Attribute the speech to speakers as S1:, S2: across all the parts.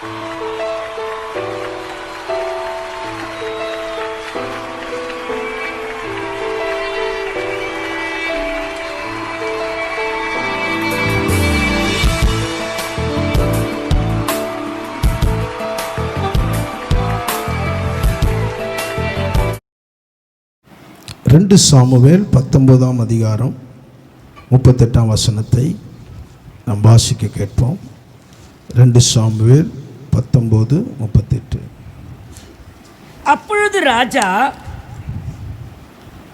S1: 2 Samuel 19ஆம் அதிகாரம் 38ஆம் வசனத்தை நாம் வாசிக்க கேட்போம். 2 சாமுவேல் 19:38.
S2: அப்பொழுது ராஜா,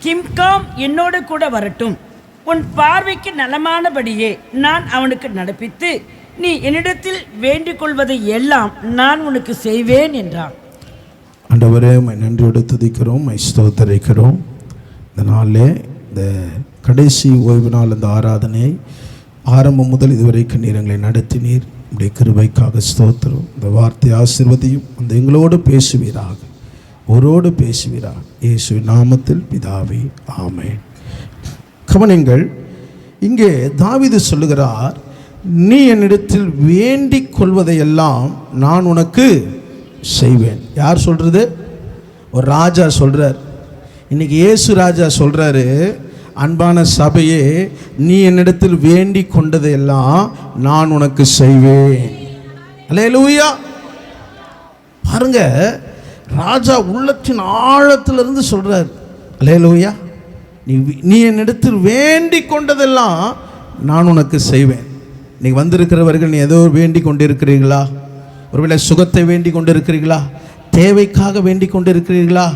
S2: கிம்காம் என்னோடு கூட வரட்டும், உன் பார்வைக்கு நலமானபடியே நான் அவனுக்கு நடப்பித்து நீ என்னிடத்தில் வேண்டிக் கொள்வதை எல்லாம் நான் உனக்கு செய்வேன் என்றான்.
S1: ஆண்டவரே, நன்றியோடு துதிக்கிறோம், ஸ்தோத்திரிக்கிறோம். இந்த நாளில் இந்த கடைசி ஓய்வு நாள் இந்த ஆராதனையை ஆரம்பம் முதல் இதுவரைக்கும் நீர் எங்களை நடத்தினீர். உடைய கிருபைக்காக ஸ்தோத்திரம். இந்த வார்த்தை ஆசீர்வதியும் அந்த எங்களோடு பேசுவீராக, ஒரோடு பேசுவீராக. இயேசுவின் நாமத்தில் பிதாவே, ஆமென். கவனிங்கள், இங்கே தாவீது சொல்லுகிறார், நீ என்னிடத்தில் வேண்டிக் கொள்வதையெல்லாம் நான் உனக்கு செய்வேன். யார் சொல்றது? ஒரு ராஜா சொல்றார். இன்னைக்கு இயேசு ராஜா சொல்றாரு, அன்பான சபையே, நீ என்னிடத்தில் வேண்டிக் கொண்டதையெல்லாம் நான் உனக்கு செய்வேன். அல்லேலூயா. பாருங்க, ராஜா உள்ளத்தின் ஆழத்திலிருந்து சொல்றார். அல்லேலூயா. நீ என்னிடத்தில் வேண்டிக் கொண்டதெல்லாம் நான் உனக்கு செய்வேன். இன்னைக்கு வந்திருக்கிறவர்கள், நீ ஏதோ வேண்டிக் கொண்டிருக்கிறீர்களா? ஒருவேளை சுகத்தை வேண்டிக் கொண்டிருக்கிறீர்களா? தேவைக்காக வேண்டிக் கொண்டிருக்கிறீர்களா?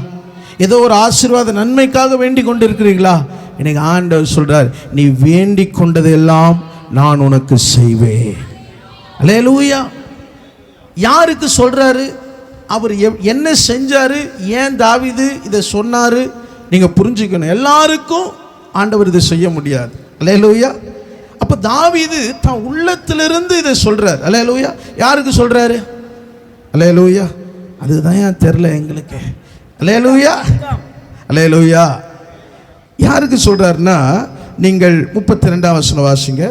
S1: ஏதோ ஒரு ஆசீர்வாத நன்மைக்காக வேண்டிக் கொண்டிருக்கிறீர்களா? இன்னைக்கு ஆண்டவர் சொல்றார், நீ வேண்டிக் கொண்டதெல்லாம் நான் உனக்கு செய்வேன். அல்லேலூயா. யாருக்கு சொல்றாரு? அவர் என்ன செஞ்சாரு? ஏன் தாவீது இதை சொன்னாரு? நீங்க புரிஞ்சுக்கணும். எல்லாருக்கும் ஆண்டவர் இதை செய்ய முடியாது. அல்லேலூயா. அப்ப தாவீது தான் உள்ளத்திலிருந்து இதை சொல்றார். அல்லேலூயா. யாருக்கு சொல்றாரு? அல்லேலூயா. அதுதான் ஏன் தெரியல எங்களுக்கு. அல்லேலூயா, அல்லேலூயா. யாருக்கு சொல்றாருன்னா, நீங்கள் 32ஆம் வசனம் வாசிங்க.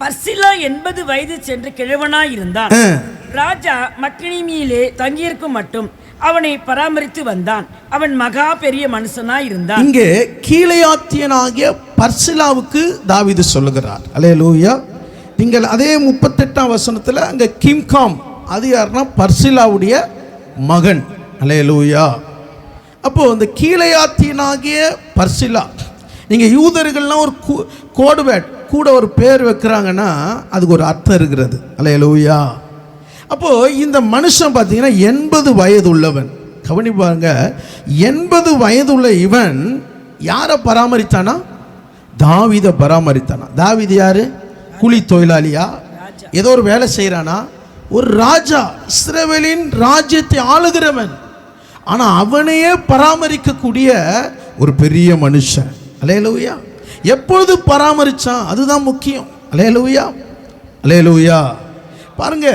S2: பர்சிலா 80 வயது சென்று கிழவனாய் இருந்தான். ராஜா மக்கினிமியிலே தங்கியிருக்கும் மட்டும் அவனை பராமரித்து வந்தான். அவன் மகா பெரிய மனுஷனாய் இருந்தான். இங்கே
S1: கீலேயாத்தியனாகிய பர்சிலாவுக்கு தாவீது சொல்லுகிறார். அல்லேலூயா. நீங்கள் அதே 38ஆம் வசனத்துல அங்க கிம்காம், அது யாருன்னா பர்சிலாவுடைய மகன். அல்லேலூயா. அப்போ இந்த கீலேயாத்தியனாகிய பர்சிலா, நீங்க யூதர்கள்லாம் ஒரு கோடுவேட் கூட ஒரு பேர் வைக்கிறாங்கன்னா அதுக்கு ஒரு அர்த்தம் இருக்கிறது. அல்லேலூயா. அப்போ இந்த மனுஷன் பார்த்தீங்கன்னா 80 வயது உள்ளவன். கவனி பாருங்க, 80 வயதுள்ள இவன் யாரை பராமரித்தானா? தாவீதை பராமரித்தானா? தாவீது யாரு? கூலி தொழிலாளியா? ஏதோ ஒரு வேலை செய்யறானா? ஒரு ராஜா, இஸ்ரவேலின் ராஜ்யத்தை ஆளுகிறவன். ஆனா அவனையே பராமரிக்கக்கூடிய ஒரு பெரிய மனுஷன். அல்லேலூயா. எப்பொழுது பராமரிச்சான்? அதுதான் முக்கியம். அல்லேலூயா, அல்லேலூயா. பாருங்க,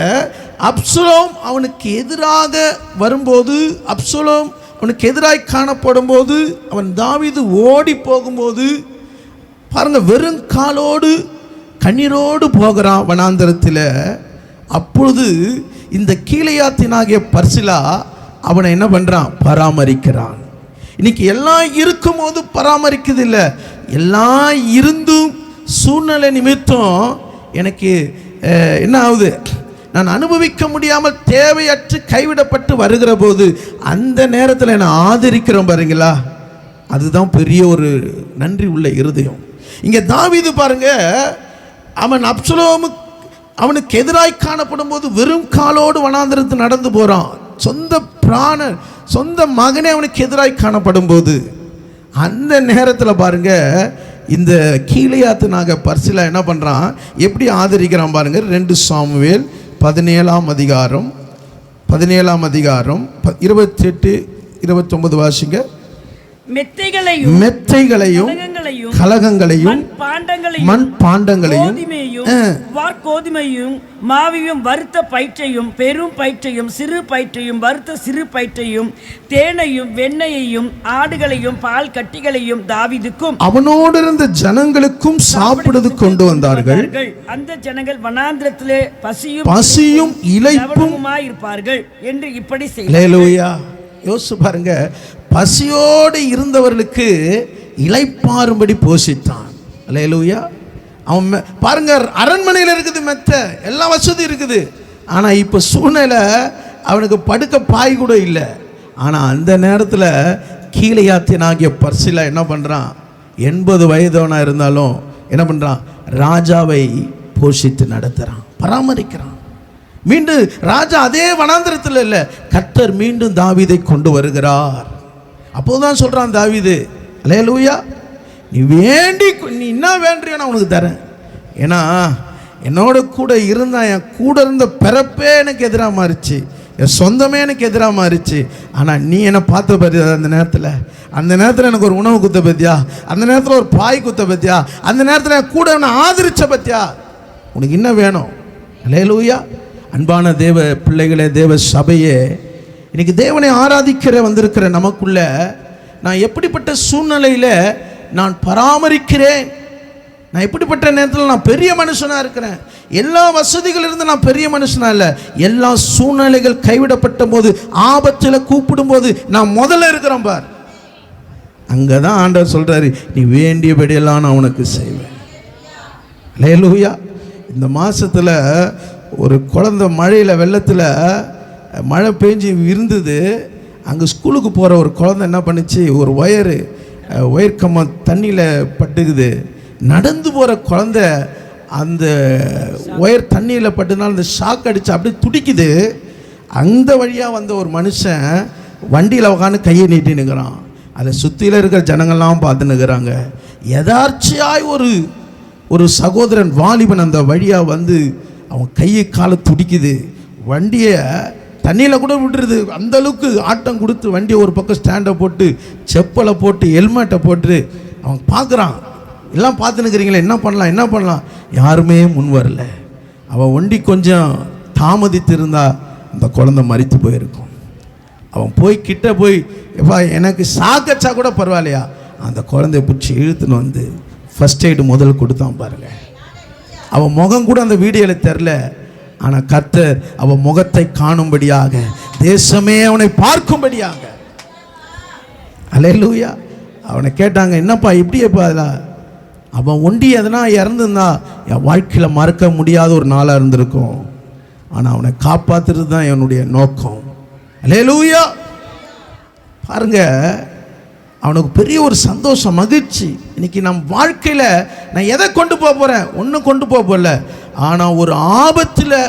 S1: அப்சலோம் அவனுக்கு எதிராக வரும்போது, அப்சலோம் அவனுக்கு எதிராக காணப்படும் போது, அவன் தாவீது ஓடி போகும்போது பாருங்க, வெறும் காலோடு கண்ணீரோடு போகிறான் வனாந்தரத்தில். அப்பொழுது இந்த கீலேயாத்தியனாகிய பர்சிலா அவனை என்ன பண்றான்? பராமரிக்கிறான். இன்னைக்கு எல்லாம் இருக்கும் போது பராமரிக்குது இல்லை, எல்லாம் இருந்தும் சூழ்நிலை நிமித்தம் எனக்கு என்ன ஆகுது? நான் அனுபவிக்க முடியாமல் தேவையற்று கைவிடப்பட்டு வருகிற போது அந்த நேரத்தில் என்னை ஆதரிக்கிறோம் பாருங்களா, அதுதான் பெரிய ஒரு நன்றி உள்ள இருதயம். இங்கே தாவீது பாருங்க, அவன் அப்சலோமு அவனுக்கு எதிராய் காணப்படும் போது வெறும் காலோடு வனாந்திரத்து நடந்து போறான். சொந்த பிராணன், சொந்த மகனே அவனுக்கு எதிராய் காணப்படும் போது அந்த நேரத்தில் பாருங்க, இந்த கீலேயாத்தியனாகிய பர்சிலா என்ன பண்றான்? எப்படி ஆதரிக்கிறான் பாருங்க. 2 சாமுவேல் 17ஆம் அதிகாரம் 28-29 வாசிங்க.
S2: மெத்தைகளையும்
S1: கலகங்களையும் மண் பாண்டங்களையும்
S2: வார்கோதுமையும் மாவையும் வறுத்த பயிற்றையும் பெரும் பயிற்றையும் சிறு பயிற்றையும் வறுத்த சிறு பயிற்றையும் தேனையும் வெண்ணையையும் ஆடுகளையும் பால் கட்டிகளையும் தாவீதுக்கும்
S1: அவனோடு இருந்த ஜனங்களுக்கும் சாப்பிடுவது கொண்டு வந்தார்கள்.
S2: அந்த ஜனங்கள் வனாந்திரத்திலே பசியும் இளைப்புமாயிருப்பார்கள் என்று இப்படி செய்தார்கள்.
S1: யோசிச்சு பாருங்க, பசியோடு இருந்தவர்களுக்கு இளைப்பாறும்படி போஷித்தான். அல்லேலூயா. அவன் பாருங்க, அரண்மனையில் இருக்குது, மெத்த எல்லா வசதி இருக்குது. ஆனால் இப்போ சூழ்நிலை அவனுக்கு படுக்க பாய் கூட இல்லை. ஆனால் அந்த நேரத்தில் கீலேயாத்தியனாகிய பர்சிலா என்ன பண்ணுறான்? 80 வயதவனாக இருந்தாலும் என்ன பண்ணுறான்? ராஜாவை போஷித்து நடத்துகிறான், பராமரிக்கிறான். மீண்டும் ராஜா அதே வனாந்திரத்தில் இல்லை, கர்த்தர் மீண்டும் தாவீதை கொண்டு வருகிறார். அப்போதான் சொல்றான் தாவீது, அல்லேலூயா, நீ என்ன வேண்டியோ நான் உனக்கு தரேன். ஏன்னா என்னோட கூட இருந்தா, என் கூட இருந்த பிறப்பே எனக்கு எதிராக மாறிச்சு, என் சொந்தமே எனக்கு எதிராக மாறிச்சு. ஆனால் நீ என்னை பார்த்த பத்தியா? அந்த நேரத்தில் எனக்கு ஒரு உணவு குத்த பத்தியா? அந்த நேரத்தில் ஒரு பாய் குத்த பத்தியா? அந்த நேரத்தில் கூட என்னை ஆதரிச்ச பத்தியா? உனக்கு என்ன வேணும்? அல்லேலூயா. அன்பான தேவ பிள்ளைகளே, தேவ சபையே, இன்னைக்கு தேவனை ஆராதிக்கிற வந்திருக்கிற நமக்குள்ள நான் எப்படிப்பட்ட சூழ்நிலையில் நான் பராமரிக்கிறேன்? நான் எப்படிப்பட்ட நேரத்தில் நான் பெரிய மனுஷனாக இருக்கிறேன்? எல்லா வசதிகள் இருந்து நான் பெரிய மனுஷனா இல்லை. எல்லா சூழ்நிலைகள் கைவிடப்பட்ட போது, ஆபத்தில் கூப்பிடும் போது நான் முதல்ல இருக்கிறேன் பார். அங்கே தான் ஆண்டவர் சொல்கிறாரு, நீ வேண்டியபடியெல்லாம் நான் உனக்கு செய்வேன். அல்லேலூயா. இந்த மாதத்தில் ஒரு குழந்தை மழையில் வெள்ளத்தில் மழை பெஞ்சு இருந்தது. அங்கே ஸ்கூலுக்கு போகிற ஒரு குழந்தை என்ன பண்ணிச்சு, ஒரு ஒயர் கம்பம் தண்ணியில் பட்டுக்குது. நடந்து போகிற குழந்தை அந்த ஒயர் தண்ணியில் பட்டுனால அந்த ஷாக் அடித்து அப்படியே துடிக்குது. அந்த வழியாக வந்த ஒரு மனுஷன் வண்டியில் உட்காந்து கையை நீட்டி நிற்கிறான். அதை சுற்றியில் இருக்கிற ஜனங்கள்லாம் பார்த்து நிற்கிறாங்க. யதார்ச்சியாய் ஒரு சகோதரன் வாலிபன் அந்த வழியாக வந்து அவன் கையை காலை துடிக்குது. வண்டியை தண்ணியில் கூட விட்டுருது. அந்த அளவுக்கு ஆட்டம் கொடுத்து வண்டியை ஒரு பக்கம் ஸ்டாண்டை போட்டு செப்பலை போட்டு ஹெல்மெட்டை போட்டு அவன் பார்க்குறான். எல்லாம் பார்த்து நிற்கிறீங்களே, என்ன பண்ணலாம்? யாருமே முன் வரல. அவன் வண்டி கொஞ்சம் தாமதித்து இருந்தா அந்த குழந்தை மரித்து போயிருக்கும். அவன் கிட்ட போய் எப்பா எனக்கு சாக்கச்சா கூட பரவாயில்லையா, அந்த குழந்தைய பிடிச்சி இழுத்துன்னு வந்து ஃபர்ஸ்ட் எய்டு முதல் கொடுத்தான் பாருங்க. அவன் முகம் கூட அந்த வீடியோவில் தெரில. ஆனால் கர்த்தர் அவன் முகத்தை காணும்படியாக, தேசமே அவனை பார்க்கும்படியாக, அல்லேலூயா. அவனை கேட்டாங்க, என்னப்பா இப்படியேப்பா? அதில் அவன் ஒண்டி எதனா இறந்துருந்தா என் வாழ்க்கையில் மறக்க முடியாத ஒரு நாளாக இருந்திருக்கும். ஆனால் அவனை காப்பாற்றுறது தான் என்னுடைய நோக்கம். அல்லேலூயா. பாருங்க, அவனுக்கு பெரிய ஒரு சந்தோஷம், மகிழ்ச்சி. இன்னைக்கு நம் வாழ்க்கையில் நான் எதை கொண்டு போக போகிறேன்? ஒன்றும் கொண்டு போகல. ஆனால் ஒரு ஆபத்தில்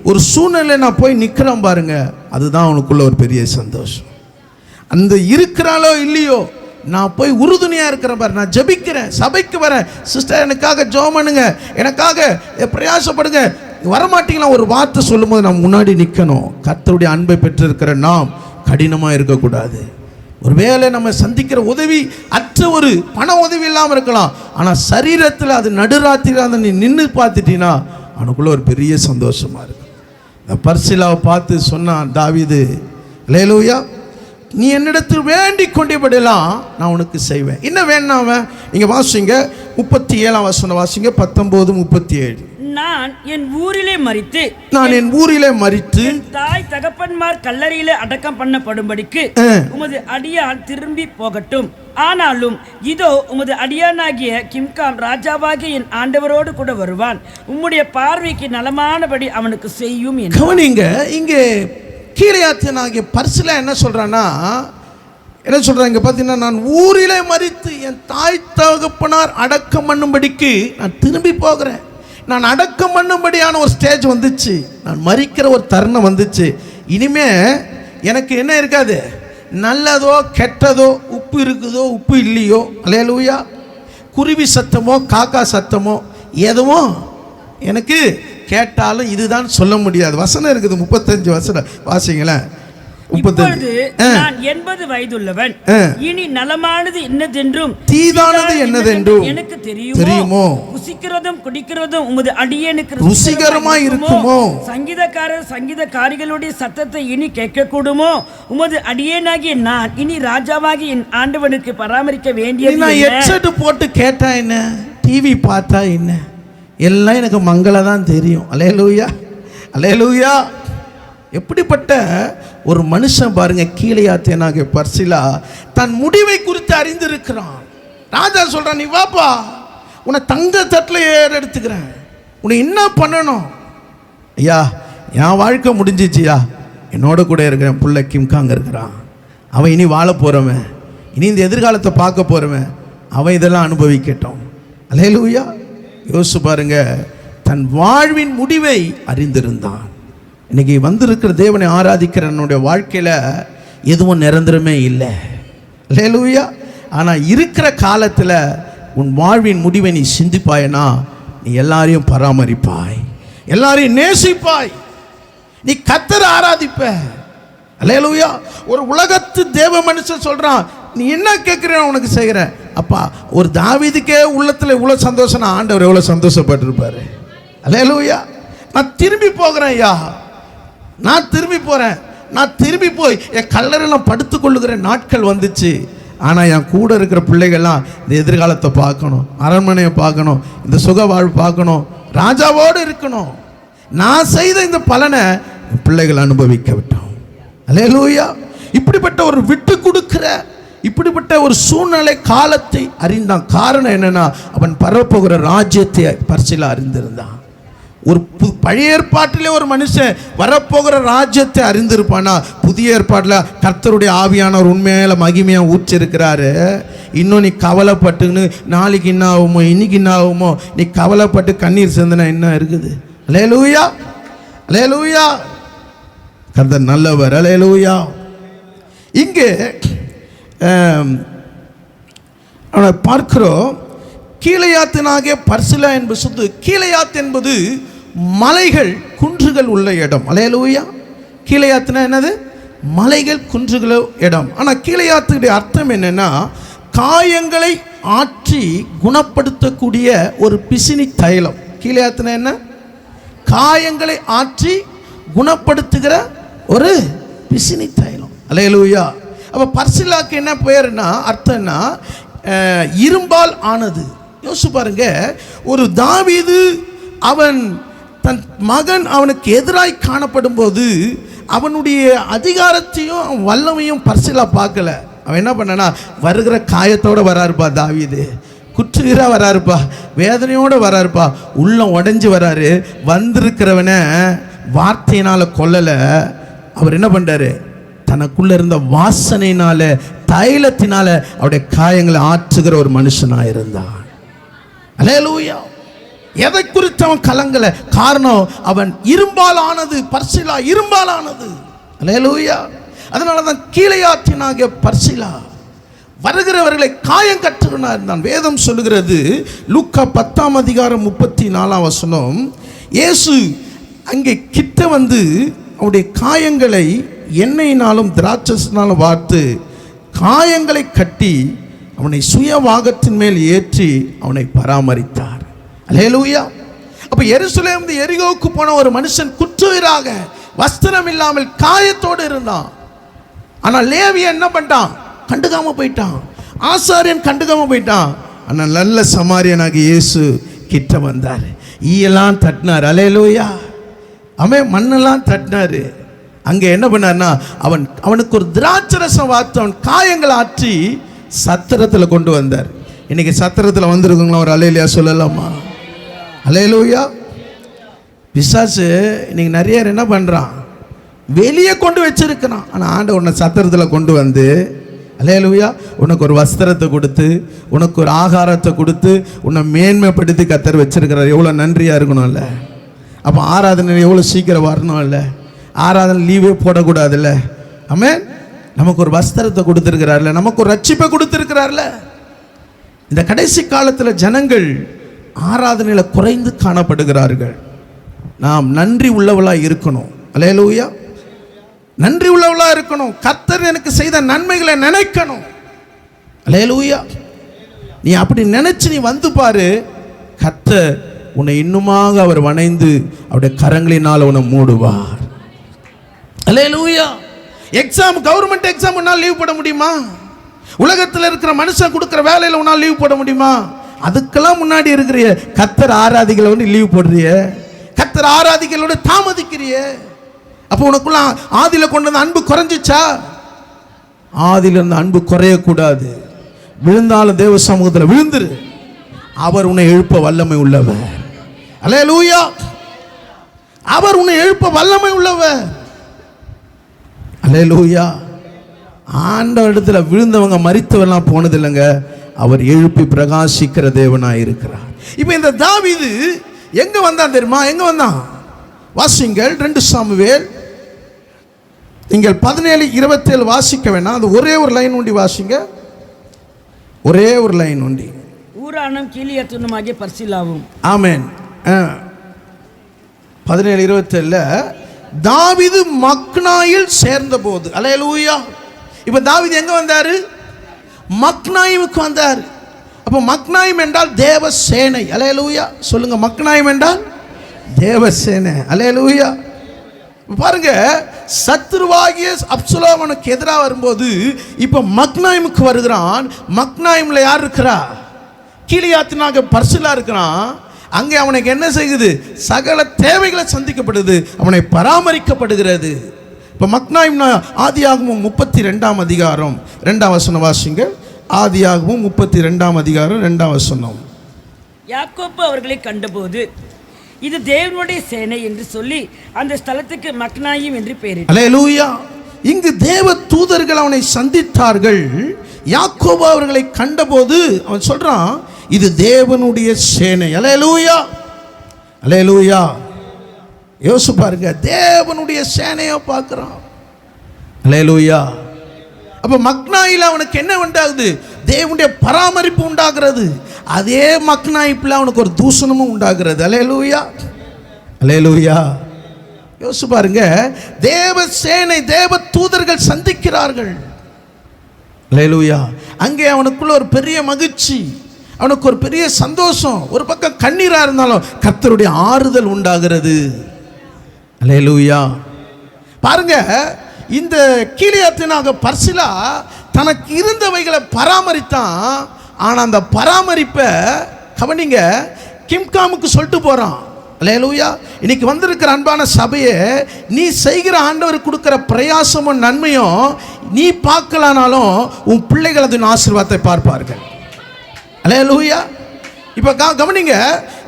S1: ஒரு சூழ்நிலை நான் போய் நிற்கிறேன் பாருங்க, அதுதான் அவனுக்குள்ள ஒரு பெரிய சந்தோஷம். அந்த இருக்கிறாளோ இல்லையோ, நான் போய் உறுதுணையாக இருக்கிறேன் பாரு, நான் ஜெபிக்கிறேன், சபைக்கு வரேன், சிஸ்டர் எனக்காக ஜெபம் பண்ணுங்க, எனக்காக பிரயாசப்படுங்க, வரமாட்டீங்களா ஒரு வார்த்தை சொல்லும்போது நான் முன்னாடி நிற்கணும். கர்த்தருடைய அன்பை பெற்றிருக்கிற நாம் கடினமாக இருக்கக்கூடாது. ஒருவேளை நம்ம சந்திக்கிற உதவி அற்ற ஒரு பண உதவி இல்லாமல் இருக்கலாம். ஆனால் சரீரத்தில் அது நடுராத்திரியில் அந்த நீ நின்று பார்த்துட்டீங்கன்னா அவனுக்குள்ள ஒரு பெரிய சந்தோஷமாக இருக்கும். இந்த பர்சிலாவை பார்த்து சொன்னான் தாவீது, அல்லேலூயா, நீ என்னிடத்தில் வேண்டிக் கொண்டபடியெல்லாம் நான் உனக்கு செய்வேன். என்ன வேணும் அவன்? நீங்கள் வாசிங்க 37ஆம் வசனம் வாசிங்க, 19:37.
S2: நான் என் ஊரிலே மரித்து என் தாய் தகப்பன்மார் கல்லறையிலே அடக்கம் பண்ணப்படும்படிக்கு உமது அடியான் திரும்பி போகட்டும். ஆனாலும் இதோ உமது அடியானாகிய கிம்காம் ராஜாவாகிய என் ஆண்டவரோடு கூட வருவான். உம்முடைய பார்வைக்கு நலமானபடி அவனுக்கு செய்யும்.
S1: கவனிங்க, இங்கே கீலேயாத்தியனாகிய பர்சிலா என்ன சொல்றான்னா, பார்த்தீங்கன்னா, நான் ஊரிலே மரித்து என் தாய் தகப்பனார் அடக்கம் பண்ணும்படிக்கு நான் திரும்பி போகிறேன். நான் அடக்கம் பண்ணும்படியான ஒரு ஸ்டேஜ் வந்துச்சு, நான் மரிக்கிற ஒரு தருணம் வந்துச்சு. இனிமே எனக்கு என்ன இருக்காது, நல்லதோ கெட்டதோ, உப்பு இருக்குதோ உப்பு இல்லையோ, அல்லேலூயா, குருவி சத்தமோ காக்கா சத்தமோ எதுவும் எனக்கு கேட்டாலும் இதுதான் சொல்ல முடியாது. வசனம் இருக்குது, 35 வசனம் வாசிங்களேன்.
S2: இப்பொழுது நான் 80 வயதுள்ளவன். இனி நலமானது என்னதென்றும்
S1: தீதானது என்னதென்றும்
S2: எனக்கு தெரியுமோ? புசிக்கிறதும் குடிக்கிறதும் உமது அடியேனுக்கு
S1: ருசிகரமாய் இருக்குமோ?
S2: சங்கீதக்காரிகளுடைய சத்தத்தை இனி கேட்கக்கூடுமோ? உமது அடியேனாகிய நான் இனி ராஜாவாகி என் ஆண்டவனுக்கு பராமரிக்க வேண்டியது
S1: நான் ஹெட்செட் போட்டு கேட்டா என்ன, டிவி பார்த்தா என்ன, எல்லாம் எனக்கு மங்கள தான் தெரியும். அல்லேலூயா, அல்லேலூயா. எப்படிப்பட்ட ஒரு மனுஷன் பாருங்க, கீலேயாத்தியனாகிய பர்சிலா தன் முடிவை குறித்து அறிந்திருக்கிறான். ராஜா சொல்றான், நீ வாப்பா, உன்னை தங்க தட்டில் எடுத்துக்கிறேன், உன்னை என்ன பண்ணணும்? ஐயா, என் வாழ்க்கை முடிஞ்சிச்சியா, என்னோட கூட இருக்கிறேன் புள்ள கிம்காங்க இருக்கிறான், அவன் இனி வாழ போறவன், இனி இந்த எதிர்காலத்தை பார்க்க போறவன், அவன் இதெல்லாம் அனுபவிக்கட்டும். அல்லேலூயா. யோசிச்சு பாருங்க, தன் வாழ்வின் முடிவை அறிந்திருந்தான். இன்னைக்கு வந்திருக்கிற தேவனை ஆராதிக்கிற என்னுடைய வாழ்க்கையில் எதுவும் நிரந்தரமே இல்லை. அல்லேலூயா. ஆனால் இருக்கிற காலத்தில் உன் வாழ்வின் முடிவை நீ சிந்திப்பாயனா, நீ எல்லாரையும் பராமரிப்பாய், எல்லாரையும் நேசிப்பாய், நீ கர்த்தரை ஆராதிப்ப. அல்லேலூயா. ஒரு உலகத்து தேவ மனுஷன் சொல்றான், நீ என்ன கேட்குற உனக்கு செய்கிறேன். அப்பா, ஒரு தாவீதுக்கே உள்ளத்தில் இவ்வளோ சந்தோஷம், ஆண்டவர் எவ்வளோ சந்தோஷப்பட்டிருப்பாரு. அல்லேலூயா. நான் திரும்பி போகிறேன் ஐயா, நான் திரும்பி போகிறேன், நான் திரும்பி போய் என் கல்லறையெல்லாம் படுத்து கொள்ளுகிற நாட்கள் வந்துச்சு. ஆனால் என் கூட இருக்கிற பிள்ளைகள்லாம் இந்த எதிர்காலத்தை பார்க்கணும், அரண்மனையை பார்க்கணும், இந்த சுக வாழ்வு பார்க்கணும், ராஜாவோடு இருக்கணும். நான் செய்த இந்த பலனை என் பிள்ளைகள் அனுபவிக்க விட்டோம். அல்லேலூயா. இப்படிப்பட்ட ஒரு விட்டு கொடுக்கிற, இப்படிப்பட்ட ஒரு சூழ்நிலை காலத்தை அறிந்தான். காரணம் என்னன்னா, அவன் பரப்போகிற ராஜ்யத்தை பர்சிலா அறிந்திருந்தான். ஒரு பழைய ஏற்பாட்டிலே ஒரு மனுஷன் வரப்போகிற ராஜ்யத்தை அறிந்திருப்பானா, புதிய ஏற்பாட்டில் கர்த்தருடைய ஆவியானவர் உண்மையில மகிமையா ஊற்றிருக்கிறாரு. இன்னும் நீ கவலைப்பட்டுன்னு நாளைக்கு என்ன ஆகுமோ, இன்னைக்கு என்ன ஆகுமோ, நீ கவலைப்பட்டு கண்ணீர் சிந்தினா என்ன இருக்குது? அல்லேலூயா, அல்லேலூயா. கர்த்தர் நல்லவர். அல்லேலூயா. இங்கே அவனை பார்க்கிறோம். கீலேயாத்தினாகிய பர்சிலா என்பது சொத்து. கீலேயாத் என்பது மலைகள் குன்றுகள் உள்ள இடம். அல்லேலூயா. கீலேயாத்னா என்னது? மலைகள் குன்றுகள் இடம். ஆனால் கீலேயாத்துடைய அர்த்தம் என்னன்னா, காயங்களை ஆற்றி குணப்படுத்தக்கூடிய ஒரு பிசினி தைலம். கீலேயாத்னா என்ன? காயங்களை ஆற்றி குணப்படுத்துகிற ஒரு பிசினி தைலம். அல்லேலூயா. அப்போ பர்சிலாக்கு என்ன பெயர்னா, அர்த்தம்னா இரும்பால் ஆனது. யோசிச்சு பாருங்க, ஒரு தாவீது அவன் தன் மகன் அவனுக்கு எதிராய் காணப்படும் போது அவனுடைய அதிகாரத்தையும் வல்லமையும் பர்சிலா பார்க்கல. அவன் என்ன பண்ணனா, வருகிற காயத்தோடு வராருப்பா தாவீது, குற்றுகிறா வராருப்பா, வேதனையோடு வராருப்பா, உள்ளம் உடைஞ்சு வராரு. வந்திருக்கிறவனை வார்த்தையினால் கொல்லலை. அவர் என்ன பண்ணுறாரு, தனக்குள்ள இருந்த வாசனையினால தைலத்தினால அவருடைய காயங்களை ஆற்றுகிற ஒரு மனுஷனாக இருந்தான். அல்லேலூயா. எதை குறித்து அவன் கலங்கல, காரணம் அவன் இரும்பால் ஆனது. பர்சிலா இரும்பால் ஆனது. அல்லேலூயா. அதனால தான் கீலேயாத்தினாகிய பர்சிலா வருகிறவர்களை காயம் கற்றுவனா இருந்தான். வேதம் சொல்லுகிறது, லூக்கா 10ஆம் அதிகாரம் 34ஆம் வசனம், இயேசு அங்கே கிட்ட வந்து அவருடைய காயங்களை எண்ணெயினாலும் திராட்சைனாலும் வார்த்து காயங்களை கட்டி அவனை சுயவாகத்தின் மேல் ஏற்றி அவனை பராமரித்தார். அல்லேலூயா. அப்ப எருசலேம் எரிகோவுக்கு போன ஒரு மனுஷன் குற்றுயிராக வஸ்திரம் இல்லாமல் காயத்தோடு இருந்தான். ஆனால் லேவியன் என்ன பண்ணிட்டான்? கண்டுக்காம போயிட்டான். ஆசாரியன் கண்டுக்காம போயிட்டான். ஆனால் நல்ல சமாரியனாகி இயேசு கிட்ட வந்தார், ஈயெல்லாம் தட்டினார். அல்லேலூயா. அவன் மண்ணெல்லாம் தட்டினாரு. அங்கே என்ன பண்ணார்னா, அவனுக்கு ஒரு திராட்சரசம் வார்த்து அவன் காயங்களை ஆற்றி சத்திரத்தில் கொண்டு வந்தார். இன்னைக்கு சத்திரத்தில் வந்திருக்குங்களா? ஒரு அல்லேலூயா சொல்லலாமா? அல்லேலூயா. பிசாசு இன்னைக்கு நிறைய பேர் என்ன பண்ணுறான், வெளியே கொண்டு வச்சிருக்கிறான். ஆனால் ஆண்டவர் உன்னை சத்திரத்தில் கொண்டு வந்து, அல்லேலூயா, உனக்கு ஒரு வஸ்திரத்தை கொடுத்து, உனக்கு ஒரு ஆகாரத்தை கொடுத்து, உன்னை மேன்மைப்படுத்தி கர்த்தர் வச்சிருக்கிறார். எவ்வளோ நன்றியாக இருக்கணும்ல. அப்போ ஆராதனை எவ்வளோ சீக்கிரம் வரணும் இல்லை? ஆராதனை லீவே போடக்கூடாதுல்ல. ஆமென். நமக்கு ஒரு வஸ்திரத்தை கொடுத்துருக்கிறார்ல, நமக்கு ஒரு ரட்சிப்பை கொடுத்துருக்கிறார்ல. இந்த கடைசி காலத்தில் ஜனங்கள் ஆராதனையில் குறைந்து காணப்படுகிறார்கள். நாம் நன்றி உள்ளவளாக இருக்கணும். அல்லேலூயா. நன்றி உள்ளவளா இருக்கணும். கர்த்தர் எனக்கு செய்த நன்மைகளை நினைக்கணும். அல்லேலூயா. நீ அப்படி நினைச்சு நீ வந்து பாரு, கர்த்தர் உன்னை இன்னுமாக அவர் வணைந்து அவருடைய கரங்களினால் உன்னை மூடுவார். அல்லேலூயா. எக்ஸாம், கவர்மெண்ட் எக்ஸாம் உன்னால் லீவ் போட முடியுமா? உலகத்தில் இருக்கிற மனுஷன் கொடுக்குற வேலையில் உன்னால் லீவ் போட முடியுமா? அதுக்கெல்லாம் முன்னாடி இருக்கிற கர்த்தர் ஆராதிகளை வந்து லீவ் போடுறிய, கர்த்தர் ஆராதிகளோட தாமதிக்கிறிய. அப்போ உனக்குள்ள ஆதியில கொண்டு வந்த அன்பு குறைஞ்சிச்சா? ஆதியில இருந்த அன்பு குறையக்கூடாது. விழுந்தாலும் தேவ சமூகத்தில் விழுந்துரு. அவர் உன்னை எழுப்ப வல்லமை உள்ளவர். அல்லேலூயா. அவர் உன்னை எழுப்ப வல்லமை உள்ளவர். அல்லேலூயா. ஆண்டவர் இடத்துல விழுந்தவங்க மரித்தவெல்லாம் போனது இல்லைங்க, அவர் எழுப்பி பிரகாசிக்கிற தேவனாய் இருக்கிறார். இப்போ இந்த தாவீது எங்க வந்தான் தெரியுமா? எங்க வந்தான்? வாசிங்கள் 2 சாமுவேல். நீங்கள் 17:27 வாசிக்க வேணாம், அது ஒரே ஒரு லைன் ஒண்டி வாசிங்க. ஒரே ஒரு லைன் ஒண்டி.
S2: ஊரானும் கீலியாத்துனுமாகிய பர்சிலாவும்.
S1: ஆமென். 17:27 தாவீது மக்னாயில் சேர்ந்த போது. அல்லேலூயா. இப்போ தாவீது எங்க வந்தாரு? மக்னாயிமுக்கு வந்தார். அப்போ மக்னாயிம் என்றால் தேவ சேனை. அல்லேலூயா. சொல்லுங்க, மக்னாயிம் என்றால் தேவ சேனை. அல்லேலூயா. பாருங்க, சத்ருவாகிய அப்சலோமுக்கு எதிராக வரும்போது இப்போ மக்னாயிமுக்கு வருகிறான். மக்னாயிம்ல யார் இருக்கிறா? கீலியாத்தினாக பர்சிலா இருக்கிறான். அங்கே அவனுக்கு என்ன செய்யுது? சகல தேவைகளை சந்திக்கப்படுது, அவனை பராமரிக்கப்படுகிறது. இப்போ மக்னாயிம் ஆதியாகமம் 32ஆம் அதிகாரம் 2ஆம் வசனம் வாசிங்க. ஆதியாகமம் 32ஆம் அதிகாரம் 2ஆம் வசனம்.
S2: யாக்கோப்பு அவர்களை கண்டபோது இது தேவனுடைய சேனை என்று சொல்லி அந்த ஸ்தலத்துக்கு மக்னாயிம் என்று பெயரிட்டார்.
S1: அல்லேலூயா. இங்கு தேவ தூதர்கள் அவனை சந்தித்தார்கள். யாக்கோபு அவர்களை கண்டபோது அவன் சொல்றான், இது தேவனுடைய சேனை. அல்லேலூயா. அல்லேலூயா. யோசிச்சு பாருங்க, தேவனுடைய சேனையை பார்க்கிறான். அல்லேலூயா. அப்ப மக்னாயில் அவனுக்கு என்ன உண்டாகுது? தேவனுடைய பராமரிப்பு உண்டாகிறது. அதே மக்னாயிப்பில் அவனுக்கு ஒரு தூஷணமும் உண்டாகிறது. அல்லேலூயா. அல்லேலூயா. யோசிச்சு பாருங்க, தேவ சேனை, தேவ தூதர்கள் சந்திக்கிறார்கள். அல்லேலூயா. அங்கே அவனுக்குள்ள ஒரு பெரிய மகிழ்ச்சி, அவனுக்கு ஒரு பெரிய சந்தோஷம். ஒரு பக்கம் கண்ணீரா இருந்தாலும் கர்த்தருடைய ஆறுதல் உண்டாகிறது. அல்லேலூயா. பாருங்க, இந்த கீலியாத்தினாக பர்சிலா தனக்கு இருந்தவைகளை பராமரித்தான். ஆனால் அந்த பராமரிப்பை கவனிங்க, கிம்காமுக்கு சொல்லிட்டு போகிறான். அல்லேலூயா. இன்னைக்கு வந்திருக்கிற அன்பான சபையை, நீ செய்கிற ஆண்டவர் கொடுக்குற பிரயாசமும் நன்மையும் நீ பார்க்கலானாலும் உன் பிள்ளைகள் அதன் ஆசீர்வாதத்தை பார்ப்பார்கள். அல்லேலூயா. இப்போ கவனிங்க,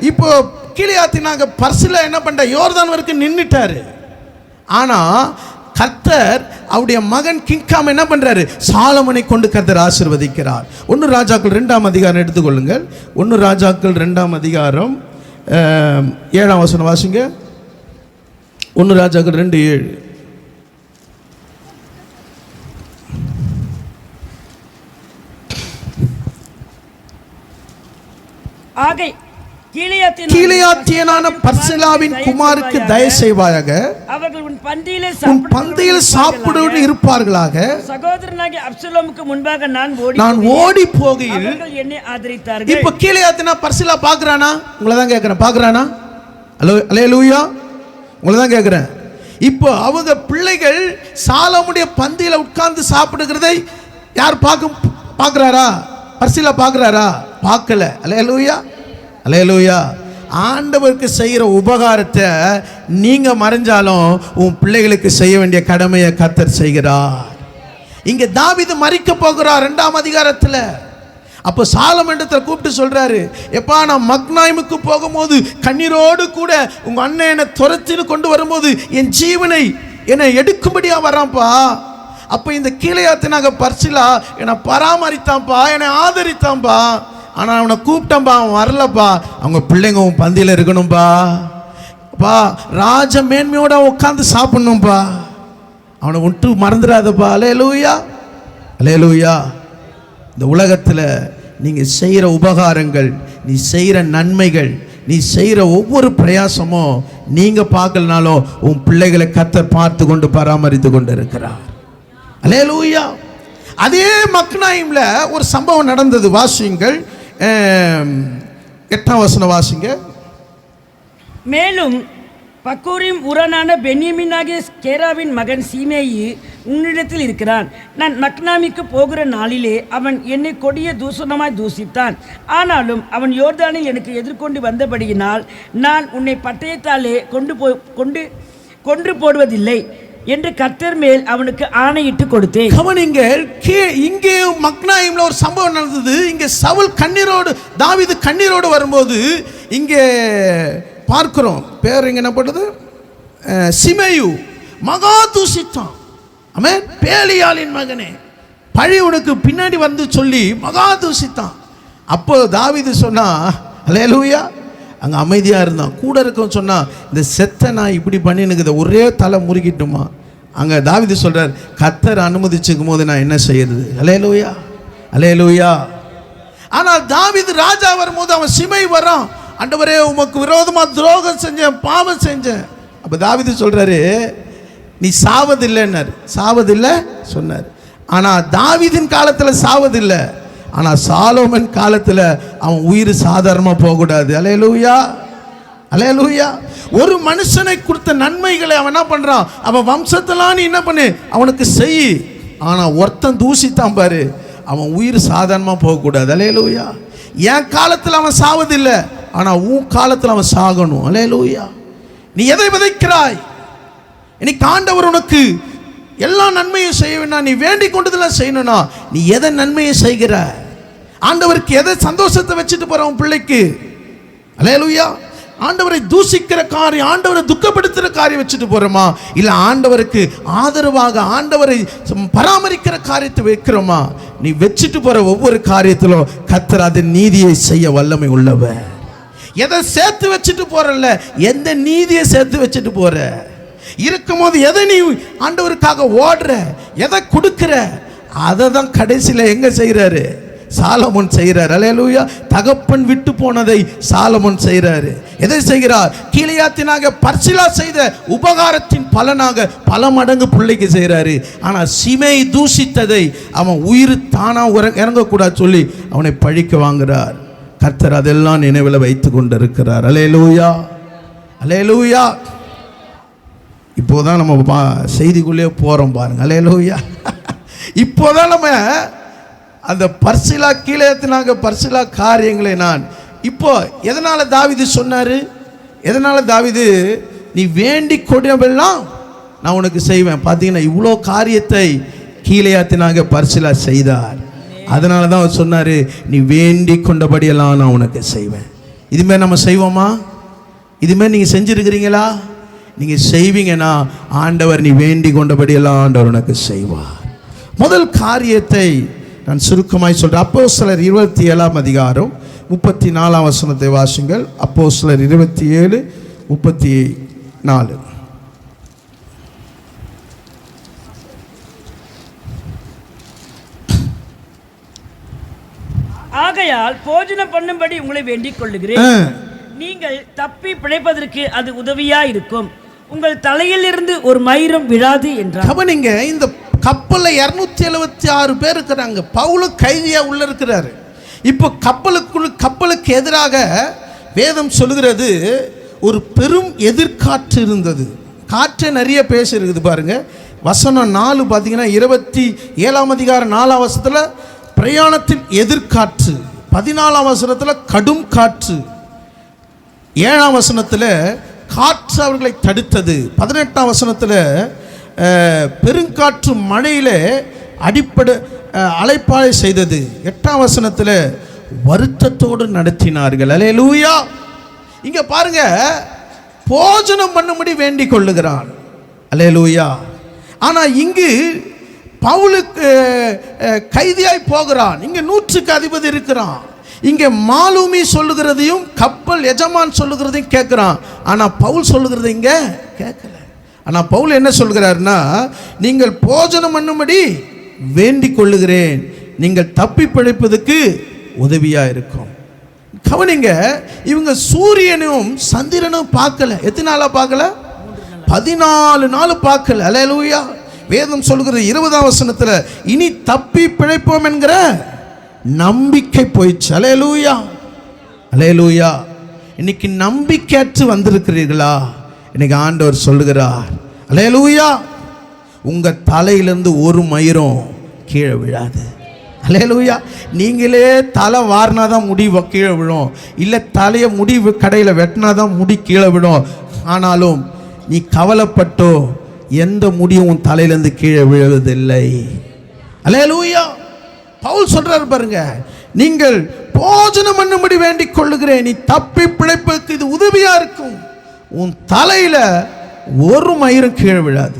S1: இப்போ கீலியாத்தினாக பர்சிலா என்ன பண்ண, யோர்தான் வரைக்கும் நின்றுட்டாரு. ஆனால் கர்த்தர் அவருடைய மகன் கிங்காம் என்ன பண்றாரு? சாலமனை கொண்டு கர்த்தர் ஆசீர்வதிக்கிறார். 1 ராஜாக்கள் 2ஆம் அதிகாரம் எடுத்துக்கொள்ளுங்கள். 1 ராஜாக்கள் 2ஆம் அதிகாரம் 7ஆம் வசனம் வாசிங்க. 1 ராஜாக்கள் 2:7.
S2: ஆகை
S1: கீலியாத்தியனான பர்சிலாவின் குமாருக்கு தயவு செய்வாயாக,
S2: அவர்கள் உன்
S1: பந்தியில் சாப்பிடுவது இருப்பார்களாக.
S2: சகோதரனாகிய அப்சலோமுக்கு முன்பாக நான்
S1: ஓடி போகையில்
S2: என்னை ஆதரித்தார்கள்.
S1: இப்ப கீலியாத்தினா பர்சிலா பார்க்கறானா? உங்களை தான் கேட்கிறேன், பார்க்கறானா? அல்லேலூயா. உங்களை தான் கேட்கிறேன். இப்போ அவங்க பிள்ளைகள் சாலோமுடைய பந்தியில உட்கார்ந்து சாப்பிடுகிறதை யார் பார்க்கறாரா? பர்சிலா பார்க்கறாரா? பார்க்கல. அல்லேலூயா. அல்லேலூயா. ஆண்டவருக்கு செய்கிற உபகாரத்தை நீங்க மறைஞ்சாலும் உன் பிள்ளைகளுக்கு செய்ய வேண்டிய கடமையை கர்த்தர் செய்கிறார். இங்க தாவீது மரிக்க போகிறார் 2ஆம் அதிகாரத்தில். அப்போ சாலமண்டத்தில் கூப்பிட்டு சொல்றாரு, எப்பா நான் மக்னாயிமுக்கு போகும்போது கண்ணீரோடு கூட உங்க அண்ணன் என்னை துரத்தின்னு கொண்டு வரும்போது என் ஜீவனை என்னை எடுக்கும்படியா வரான்ப்பா. அப்போ இந்த கீலியாத்தினாக பர்சிலா என்னை பராமரித்தான்ப்பா, என்னை ஆதரித்தான்ப்பா. ஆனால் அவனை கூப்பிட்டான்பா, அவன் வரலப்பா. அவங்க பிள்ளைங்க உன் பந்தியில் இருக்கணும்பா, பா ராஜ மேன்மையோட உட்காந்து சாப்பிடணும்பா, அவனை விட்டு மறந்துடாதப்பா. அல்லேலூயா. அல்லேலூயா. இந்த உலகத்தில் நீங்கள் செய்கிற உபகாரங்கள், நீ செய்கிற நன்மைகள், நீ செய்கிற ஒவ்வொரு பிரயாசமும் நீங்க பார்க்கலனாலும் உன் பிள்ளைகளை கர்த்தர் பார்த்து கொண்டு பராமரித்து கொண்டு இருக்கிறார். அல்லேலூயா. அதே மக்னாயிம்ல ஒரு சம்பவம் நடந்தது. வாசிங்கள் 8ஆம் வசனம் வாசிங்க.
S2: மேலும் பக்கூரின் உரனான பென்யமீனாகிய கேராவின் மகன் சீமேயி உன்னிடத்தில் இருக்கிறான். நான் மக்னாமிக்கு போகிற நாளிலே அவன் என்னை கொடிய தூஷணமாய் தூஷித்தான். ஆனாலும் அவன் யோர்தானில் எனக்கு எதிர்கொண்டு வந்தபடியினால் நான் உன்னை பட்டயத்தாலே கொன்று போடுவதில்லை என்று கர்த்தர் மேல் அவனுக்கு ஆணையிட்டு கொடுத்தேன்.
S1: கவனிங்கள், இங்கே மக்னாயிம்ல ஒரு சம்பவம் நடந்தது. இங்கே சவுல் கண்ணீரோடு, தாவீது கண்ணீரோடு வரும்போது இங்கே பார்க்கிறோம். பேர் இங்க என்ன பண்ணுது? சிமேயு மகா தூஷித்தான். ஆமென். பேலியாளின் மகனே, பழி உனக்கு பின்னாடி வந்து சொல்லி மகா தூஷித்தான். அப்போ தாவீது சொன்னா, அல்லேலூயா, அங்கே அமைதியாக இருந்தான். கூட இருக்கவும் சொன்னா, இந்த செத்த நான் இப்படி பண்ணினுக்குது, ஒரே தலை முறுக்கிட்டுமா. அங்கே தாவீது சொல்றார், கர்த்தர் அனுமதிச்சுக்கும் போது நான் என்ன செய்யறது? அல்லேலூயா, அல்லேலூயா. ஆனால் தாவீது ராஜா வரும்போது அவன் சிமை வரான். ஆண்டவரே, உமக்கு விரோதமா துரோகம் செஞ்சேன், பாவம் செஞ்சேன். அப்போ தாவீது சொல்றாரு, நீ சாவதில்லைன்னாரு. சாவதில்லை சொன்னார். ஆனால் தாவீதின் காலத்தில் சாவதில்லை. ஆனால் சாலோமன் காலத்தில் அவன் உயிர் சாதாரணமாக போகக்கூடாது. அல்லேலூயா, அல்லேலூயா. ஒரு மனுஷனை கொடுத்த நன்மைகளை அவன் என்ன பண்ணுறான்? அவன் வம்சத்தெல்லாம் நீ என்ன பண்ணு, அவனுக்கு செய். ஆனால் ஒருத்தன் தூசித்தான் பாரு, அவன் உயிர் சாதாரணமாக போகக்கூடாது. அல்லேலூயா. என் காலத்தில் அவன் சாவதில்லை, ஆனால் உன் காலத்தில் அவன் சாகணும். அல்லேலூயா. நீ எதை விதைக்கிறாய்? இன்னைக்கு ஆண்டவர் உனக்கு எல்லா நன்மையும் செய்ய வேண்டாம், நீ வேண்டிக் கொண்டதெல்லாம் செய்யணும்னா நீ எதை நன்மையை செய்கிற? ஆண்டவருக்கு எதை சந்தோஷத்தை வச்சுட்டு போற உன் பிள்ளைக்கு? அல்லேலூயா. ஆண்டவரை தூசிக்கிற காரியம், ஆண்டவரை துக்கப்படுத்துகிற காரியம் வச்சுட்டு போறோமா, இல்லை ஆண்டவருக்கு ஆதரவாக ஆண்டவரை பராமரிக்கிற காரியத்தை வைக்கிறோமா? நீ வச்சுட்டு போற ஒவ்வொரு காரியத்திலும் கர்த்தர் அதன் நீதியை செய்ய வல்லமை உள்ளவர். எதை சேர்த்து வச்சுட்டு போறல்ல, எந்த நீதியை சேர்த்து வச்சுட்டு போற? இருக்கும்போது எதை நீ ஆண்டவருக்காக ஓடுற, எதை கொடுக்கிற, அதை தான் கடைசியில் எங்க செய்யறாரு? சாலமோன் செய்கிறார். அல்லேலூயா. தகப்பன் விட்டு போனதை சாலமோன் செய்கிறாரு. எதை செய்கிறார்? கீலேயாத்தினாக பர்சிலா செய்த உபகாரத்தின் பலனாக பல மடங்கு பிள்ளைக்கு செய்கிறாரு. ஆனால் சிமை தூஷித்ததை அவன் உயிர் தானா இறங்கக்கூடாது சொல்லி அவனை பழிக்க வாங்குறார். கர்த்தர் அதெல்லாம் நினைவில் வைத்து கொண்டிருக்கிறார். அல்லேலூயா, அல்லேலூயா. இப்போதான் நம்ம செய்திக்குள்ளே போறோம் பாருங்க. அல்லேலூயா. இப்போதான் நம்ம அந்த பர்சிலா கீலேயாத்தினாக பர்சிலா காரியங்களை நான் இப்போ எதனால தாவீது சொன்னாரு? எதனால தாவீது நீ வேண்டி கொண்டபெல்லாம் நான் உனக்கு செய்வேன்? பார்த்தீங்கன்னா இவ்வளோ காரியத்தை கீலேயாத்தினாக பர்சிலா செய்தார். அதனால தான் அவர் சொன்னாரு, நீ வேண்டி கொண்டபடியெல்லாம் நான் உனக்கு செய்வேன். இதுமாரி நம்ம செய்வோமா? இதுமாரி நீங்கள் செஞ்சுருக்கிறீங்களா? நீங்கள் செய்வீங்கன்னா ஆண்டவர் நீ வேண்டி கொண்டபடியெல்லாம் ஆண்டவர் உனக்கு செய்வார். முதல் காரியத்தை நான் சுருக்கமாய் சொல்கிறேன். அப்போஸ்தலர் 27ஆம் அதிகாரம் 34ஆம் வசனத்தை வாசிங்கள். அப்போஸ்தலர் 27:34.
S2: ஆகையால் போஜனம் பண்ணும்படி உங்களை வேண்டிக் கொள்ளுகிறேன். நீங்கள் தப்பி பிழைப்பதற்கு அது உதவியா இருக்கும். உங்கள் தலையில் இருந்து ஒரு மயிரும் விழாது என்றார்.
S1: கவனிங்க, இந்த கப்பல்ல 276 பேர் இருக்கிறாங்க. பவுல் கைதியா உள்ள இருக்கிறாரு. இப்போ கப்பலுக்கு எதிராக வேதம் சொல்லுகிறது, ஒரு பெரும் எதிர்காற்று இருந்தது. காற்று நிறைய பேசிருக்குது பாருங்க. வசனம் 4 பார்த்தீங்கன்னா 27ஆம் அதிகாரம் 4ஆம் வசனத்தில் பிரயாணத்தில் எதிர்காற்று, 14ஆம் வசனத்தில் கடும் காற்று, 7ஆம் வசனத்தில் காற்று அவர்களை தடுத்தது, 18ஆம் வசனத்தில் பெருங்காற்று மழையில் அலைப்பாழை செய்தது, 8ஆம் வசனத்தில் வருத்தத்தோடு நடத்தினார்கள். அல்லேலூயா. இங்க பாருங்க, போஜனம் பண்ணும்படி வேண்டிக் கொள்ளுகிறான். அல்லேலூயா. ஆனா இங்கு பவுலுக்கு கைதியாய் போகிறான். இங்க 100க்கு அதிபதி இருக்கிறான். இங்கே மாலுமி சொல்லுகிறதையும் கப்பல் எஜமான் சொல்லுகிறதையும் கேட்குறான். ஆனால் பவுல் சொல்லுகிறது இங்கே கேட்கல. ஆனால் பவுல் என்ன சொல்கிறார்னா, நீங்கள் போஜனம் பண்ணும்படி வேண்டிக் கொள்ளுகிறேன், நீங்கள் தப்பி பிழைப்பதற்கு உதவியாக இருக்கும். கவனிங்க, இவங்க சூரியனும் சந்திரனும் பார்க்கல. எத்தனை நாளா பார்க்கல? 14 நாள் பார்க்கல. அல்லேலூயா. வேதம் சொல்கிறது 20ஆம் வசனத்துல, இனி தப்பி பிழைப்போம் என்கிற நம்பிக்கை போயிடுச்சு. அல்லேலூயா, அல்லேலூயா. இன்னைக்கு நம்பிக்கையற்று வந்திருக்கிறீர்களா? இன்னைக்கு ஆண்டவர் சொல்லுகிறார், அல்லேலூயா, உங்க தலையிலிருந்து ஒரு மயிரும் கீழே விழாது. அல்லேலூயா. நீங்களே தலை வாரினாதான் முடி கீழே விழும், இல்லை தலையை முடி கடையில் வெட்டினாதான் முடி கீழே விடும். ஆனாலும் நீ கவலைப்பட்டோ எந்த முடியும் உன் தலையிலேருந்து கீழே விழுவதில்லை. அல்லேலூயா. பவுல் சொல்றாரு பாருங்க, நீங்கள் போஜனம் பண்ணும்படி வேண்டிக் கொள்ளுகிறேன், நீ தப்பி பிழைப்புக்கு இது உதவியா இருக்கும், உன் தலையில ஒரு மயிரும் கீழே விழாது.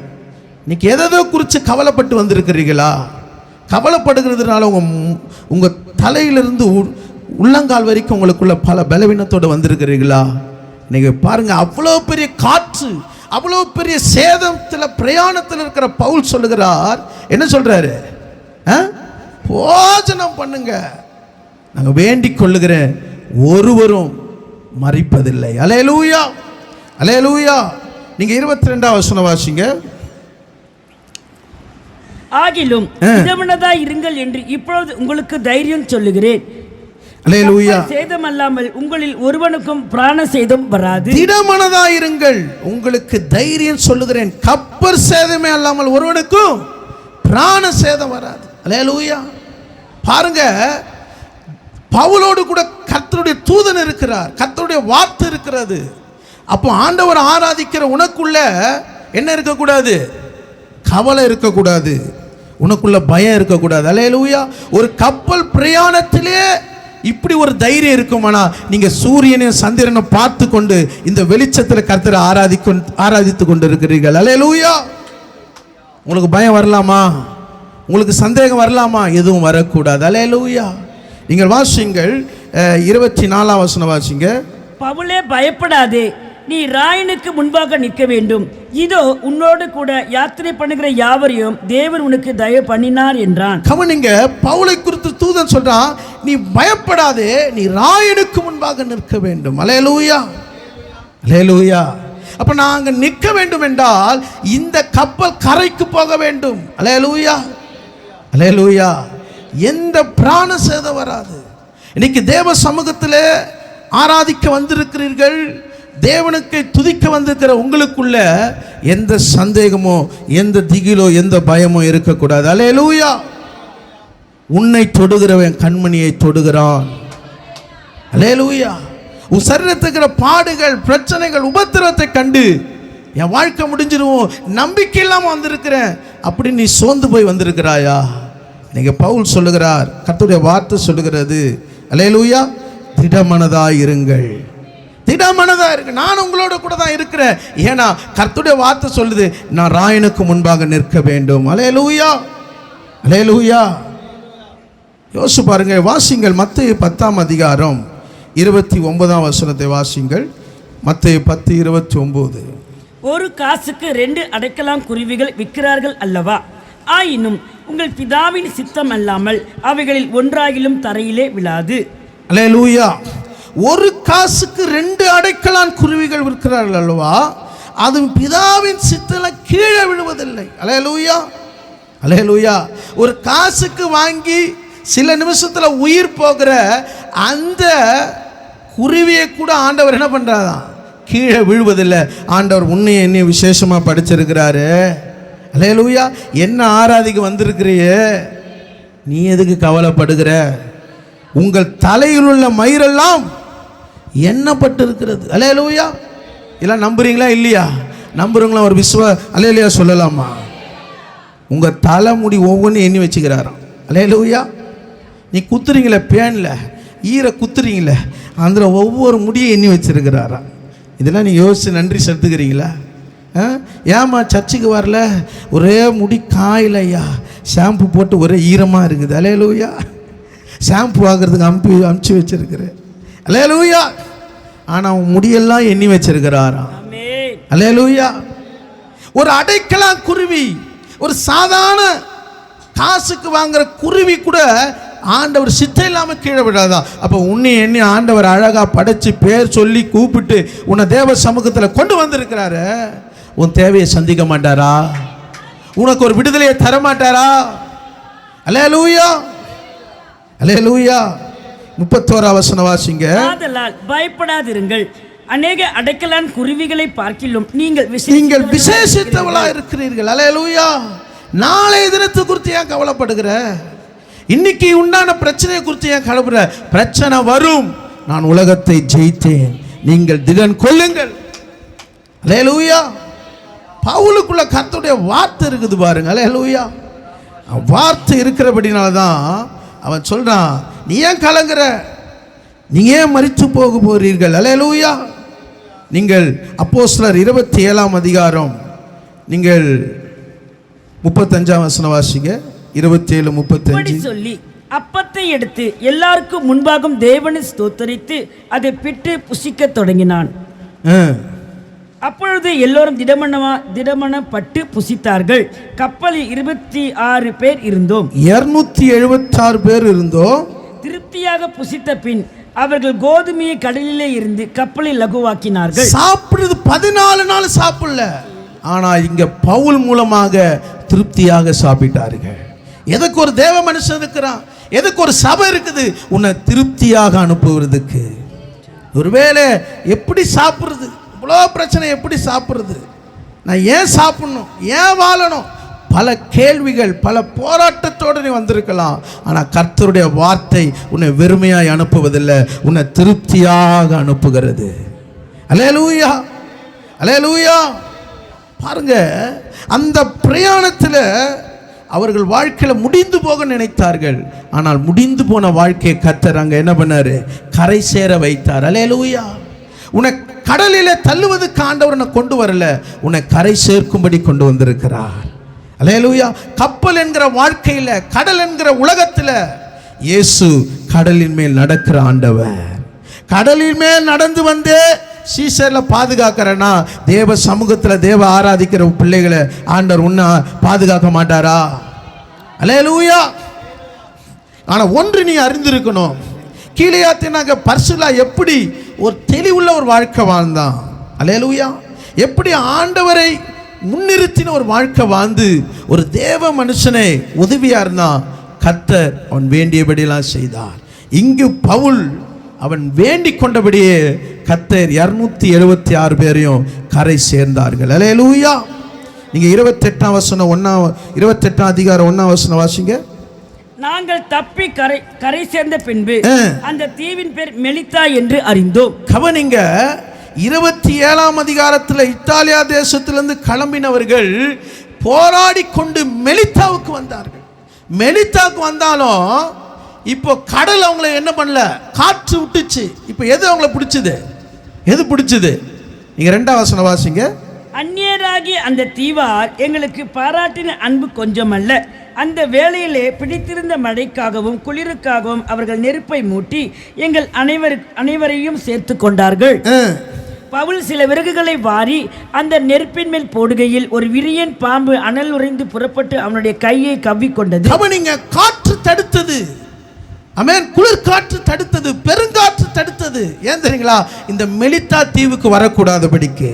S1: இன்னைக்கு எதோ குறித்து கவலைப்பட்டு வந்திருக்கிறீர்களா? கவலைப்படுகிறதுனால உங்க தலையிலிருந்து உள்ளங்கால் வரைக்கும் உங்களுக்குள்ள பல பலவீனத்தோடு வந்திருக்கிறீர்களா? இன்னைக்கு பாருங்க, அவ்வளோ பெரிய காற்று, அவ்வளோ பெரிய சேதத்தில் பிரயாணத்தில் இருக்கிற பவுல் சொல்லுகிறார், என்ன சொல்றாரு? போஜனம் பண்ணுங்க, நாங்கள் வேண்டிக் கொள்ளுகிறேன், ஒருவரும் மறிப்பதில்லை. அல்லேலூயா, அல்லேலூயா. நீங்க 22ஆம் வசனம் வாசிங்க.
S2: ஆகிலும் திடமனதாய் இருங்கள் என்று இப்பொழுது உங்களுக்கு தைரியம் சொல்லுகிறேன்.
S1: அல்லேலூயா.
S2: சேதம் அல்லாமல் உங்களில் ஒருவனுக்கும் பிராண சேதம் வராது.
S1: திடமனதாய் இருங்கள், உங்களுக்கு தைரியம் சொல்லுகிறேன், கப்பர் சேதமே அல்லாமல் ஒருவனுக்கும் பிராண சேதம் வராது. அல்லேலூயா. பாருங்க, பவுலோடு கூட கர்த்தருடைய தூதன் இருக்கிறார், கர்த்தருடைய வார்த்தை இருக்கிறது. அப்போ ஆண்டவர் ஆராதிக்கிற உனக்குள்ள என்ன இருக்கக்கூடாது? கவலை இருக்கக்கூடாது, உனக்குள்ள பயம் இருக்கக்கூடாது. அல்லேலூயா. ஒரு கப்பல் பிரயாணத்திலே இப்படி ஒரு தைரியம் இருக்குமானா, நீங்க சூரியனையும் சந்திரனை பார்த்து கொண்டு இந்த வெளிச்சத்தில் கர்த்தரை ஆராதித்து கொண்டு இருக்கிறீர்கள். அல்லேலூயா. உங்களுக்கு பயம் வரலாமா? உங்களுக்கு சந்தேகம் வரலாமா? எதுவும் வரக்கூடாது. அல்லேலூயா. நீங்கள் வாசிங்கள் 24ஆம் வசனம் வாசிங்க.
S2: பவுலே, பயப்படாதே, நீ ராயனுக்கு முன்பாக நிற்க வேண்டும், இதோ உன்னோடு கூட யாத்திரை பண்ணுகிற யாவரையும் தேவன் உனக்கு தயவு பண்ணினார் என்றான்.
S1: கவனிங்க, பவுலை குறித்து தூதன் சொல்றான், நீ பயப்படாதே, நீ ராயனுக்கு முன்பாக நிற்க வேண்டும். அல்லேலூயா, அல்லேலூயா. அப்ப நாங்க நிற்க வேண்டும் என்றால் இந்த கப்பல் கரைக்கு போக வேண்டும். அல்லேலூயா, அல்லேலூயா. எந்த பிராண சேதம் வராது. இன்னைக்கு தேவ சமூகத்தில் ஆராதிக்க வந்திருக்கிறீர்கள், தேவனுக்கு துதிக்க வந்திருக்கிற உங்களுக்குள்ள எந்த சந்தேகமோ எந்த திகிலோ எந்த பயமோ இருக்கக்கூடாது. அல்லேலூயா. உன்னை தொடுகிறவன் கண்மணியை தொடுகிறான். அல்லேலூயா. உன் சரீரத்துக்கிற பாடுகள், பிரச்சனைகள், உபத்திரத்தை கண்டு என் வாழ்க்கை முடிஞ்சிருவோம் நம்பிக்கை இல்லாமல் வந்திருக்கிறேன் அப்படி நீ சோர்ந்து போய் வந்திருக்கிறாயா? நீங்க பவுல் சொல்லுகிறார், கர்த்தருடைய வார்த்தை சொல்லுகிறது, அல்லேலூயா, திடமனதாய் இருங்கள், திடமனதா இருக்கு, நான் உங்களோட கூட தான் இருக்கிறேன். ஏன்னா கர்த்தருடைய வார்த்தை சொல்லுது, நான் ராயனுக்கு முன்பாக நிற்க வேண்டும். அல்லேலூயா, அல்லேலூயா. யோசிச்சு பாருங்க, வாசிங்கள் மத்தேயு 10ஆம் அதிகாரம் 29ஆம் வசனத்தை வாசிங்கள். மத்தேயு 10:29.
S2: ஒரு காசுக்கு 2 அடைக்கலாங் குருவிகள் விற்கிறார்கள் அல்லவா? ஆயினும் உங்கள் பிதாவின் சித்தம் அல்லாமல் அவைகளில் ஒன்றாகிலும் தரையிலே விழாது.
S1: அல்லேலூயா. ஒரு காசுக்கு 2 அடைக்கலான் குருவிகள் விற்கிறார்கள் அல்லவா? அது பிதாவின் சித்தம் கீழே விழுவதில்லை. அல்லேலூயா, அல்லேலூயா. ஒரு காசுக்கு வாங்கி சில நிமிஷத்துல உயிர் போகிற அந்த குருவியை கூட ஆண்டவர் என்ன பண்றாராம்? கீழே விழுவதில்லை. ஆண்டவர் உன்னை என்ன விசேஷமா படிச்சிருக்கிறாரு. அல்லேலூயா. என்ன ஆராதிக்க வந்திருக்கிறிய, நீ எதுக்கு கவலைப்படுகிற? உங்கள் தலையில் உள்ள மயிரெல்லாம் எண்ணப்பட்டு இருக்கிறது. அல்லேலூயா. இதெல்லாம் நம்புறீங்களா இல்லையா? நம்புறீங்களா? ஒரு அல்லேலூயா சொல்லலாமா? உங்க தலைமுடி ஒவ்வொன்றும் எண்ணி வச்சுக்கிறாராம். அல்லேலூயா. நீ குத்துறீங்களே பேன்ல ஈர குத்துறீங்களே, அந்த ஒவ்வொரு முடியும் எண்ணி வச்சிருக்கிறாராம். இதெல்லாம் நீ யோசிச்சு நன்றி செலுத்துக்கிறீங்களா? ஏமா சர்ச்சுக்கு வரல? ஒரே முடி காயிலையா, ஷாம்பு போட்டு ஒரே ஈரமாக இருக்குது. அல்லேலூயா. ஷாம்பு ஆகிறதுக்கு அமுச்சு வச்சிருக்கிறேன். அல்லேலூயா. ஆனால் அவன் முடியெல்லாம் எண்ணி வச்சிருக்கிறாராம். அல்லேலூயா. ஒரு அடைக்கலான் குருவி, ஒரு சாதாரண காசுக்கு வாங்குற குருவி கூட ஆண்டவர் சித்தம் இல்லாமல் கீழே விடாதான். அப்போ உன்னை எண்ணி ஆண்டவர் அழகாக படைச்சு பேர் சொல்லி கூப்பிட்டு உன்னை தேவ சமூகத்தில் கொண்டு வந்திருக்கிறாரு. உன் தேவையை சந்திக்க மாட்டாரா? உனக்கு ஒரு விடுதலையை தர மாட்டாரா? அல்லேலூயா, அல்லேலூயா. 31 வசனம் வாசிங்க.
S2: ஆதலால் பயப்படாதிருங்கள், அநேக அடைக்கலான் குருவிகளை பார்க்கிலும் நீங்கள்
S1: விசேஷித்தவளா இருக்கிறீர்கள். அல்லேலூயா. நாளைய தினத்தை குறித்து ஏன் கவலைப்படுகிற? இன்னைக்கு உண்டான பிரச்சனையை குறித்து ஏன் கவலைப்படுற? பிரச்சனை வரும், நான் உலகத்தை ஜெயித்தேன், நீங்கள் திடன் கொள்ளுங்கள். அல்லேலூயா. பவுலுக்குள்ள கர்த்தருடைய வார்த்தை இருக்குது பாருங்க. அல்லேலூயா. வார்த்தை இருக்கிறபடினால்தான் அவன் சொல்றான், நீ ஏன் கலங்குற? நீ ஏன் மரித்து போக போறீர்கள்? அல்லேலூயா. நீங்கள் அப்போஸ்தலர் 27 அதிகாரம் நீங்கள் 35 வசனம் வாசிங்க. 27:35.
S2: சொல்லி அப்பத்தை எடுத்து எல்லாருக்கும் முன்பாகவும் தேவனை ஸ்தோத்தரித்து அதை பிட்டு புசிக்க தொடங்கினான். அப்பொழுது எல்லோரும் திடமனப்பட்டு புசித்தார்கள். கப்பலில் 26 பேர் இருந்தோம். 276
S1: பேர் இருந்தோம்.
S2: திருப்தியாக புசித்த பின் அவர்கள் கோதுமையை கடலிலே இருந்து கப்பலை லகுவாக்கினார்கள்.
S1: சாப்பிடுறது 14 நாள் சாப்பிடல, ஆனா இங்க பவுல் மூலமாக திருப்தியாக சாப்பிட்டார்கள். எதுக்கு ஒரு தேவ மனுஷன் இருக்கிறான்? எதுக்கு ஒரு சபை இருக்குது? உன்னை திருப்தியாக அனுப்புவதற்கு. ஒருவேளை எப்படி சாப்பிடுறது? இவ்வளோ பிரச்சனை, எப்படி சாப்பிடுறது? நான் ஏன் சாப்பிடணும்? ஏன் வாழணும்? பல கேள்விகள், பல போராட்டத்தோடு நீ வந்திருக்கலாம். ஆனால் கர்த்தருடைய வார்த்தை உன்னை வெறுமையாய் அனுப்புவதில்லை, உன்னை திருப்தியாக அனுப்புகிறது. அல்லேலூயா, அல்லேலூயா. பாருங்க, அந்த பிரயாணத்தில் அவர்கள் வாழ்க்கையில் முடிந்து போக நினைத்தார்கள். ஆனால் முடிந்து போன வாழ்க்கையை கர்த்தர் அங்கே என்ன பண்ணாரு? கரை சேர வைத்தார். அல்லேலூயா. உன்னை கடலில் தள்ளுவதற்கு ஆண்டவர் உன்னை கொண்டு வரல, உன்னை கரை சேர்க்கும்படி கொண்டு வந்திருக்கிறார். அல்லேலூயா. கப்பல் என்கிற வாழ்க்கையில், கடல் என்கிற உலகத்தில் இயேசு கடலின் மேல் நடக்கிற ஆண்டவர். கடலின் மேல் நடந்து வந்து சீசரில் பாதுகாக்கிறனா, தேவ சமூகத்தில் தேவ ஆராதிக்கிற பிள்ளைகளை ஆண்டவர் உன்னை பாதுகாக்க மாட்டாரா? அல்லேலூயா. ஆனால் ஒன்று நீ அறிந்திருக்கணும், கீலேயாத்தினாக பர்சிலா எப்படி ஒரு தெளிவுள்ள ஒரு வாழ்க்கை வாழ்ந்தான். அல்லேலூயா. எப்படி ஆண்டவரை முன்னிறுத்தின ஒரு வாழ்க்கை வாழ்ந்து ஒரு தேவ மனுஷனை உதவியா இருந்தான். கர்த்தர் அவன் வேண்டியபடியெல்லாம் செய்தார். இங்கு பவுல் அவன் வேண்டிக் கொண்டபடியே கர்த்தர் 276 பேரையும் கரை சேர்ந்தார்கள். அல்லேலூயா. நீங்க 28 வசனம் 28 அதிகாரம் 1 வசனம் வாசிங்க.
S2: நாங்கள் தப்பி கரை சேர்ந்த பின்பு அந்த தீவின் பேர் மெலித்தா என்று அறிந்தோம்.
S1: கவனிங்க, 27 அதிகாரத்தில் இத்தாலியா தேசத்திலிருந்து கிளம்பினவர்கள் போராடி கொண்டு மெலித்தாவுக்கு வந்தார்கள். மெலித்தாவுக்கு வந்தாலும் இப்போ கடல் அவங்கள என்ன பண்ணல? காற்று விட்டுச்சு. இப்போ எது அவங்கள பிடிச்சது? எது பிடிச்சது? நீங்க 2 வசனம் வாசிங்க.
S2: அந்நியராகி அந்த தீவார் எங்களுக்கு பாராட்டின அன்பு கொஞ்சமல்ல, அந்த வேளையிலே பிடித்திருந்த மழைக்காகவும் குளிருக்காகவும் அவர்கள் நெருப்பை மூட்டி எங்கள் அனைவரையும் சேர்த்து கொண்டார்கள். பவுல் சில விறகுகளை வாரி அந்த நெருப்பின் மேல் போடுகையில் ஒரு விரியன் பாம்பு அனல் உறைந்து புறப்பட்டு அவனுடைய கையை கவ்விக்கொண்டது. கவனிங்க, காற்று தடுத்தது. ஆமென். குளிர் காற்று தடுத்தது, பெருங்காற்று தடுத்தது. ஏன் தெரியுங்களா? இந்த மெலித்தா தீவுக்கு வரக்கூடாதபடிக்கு,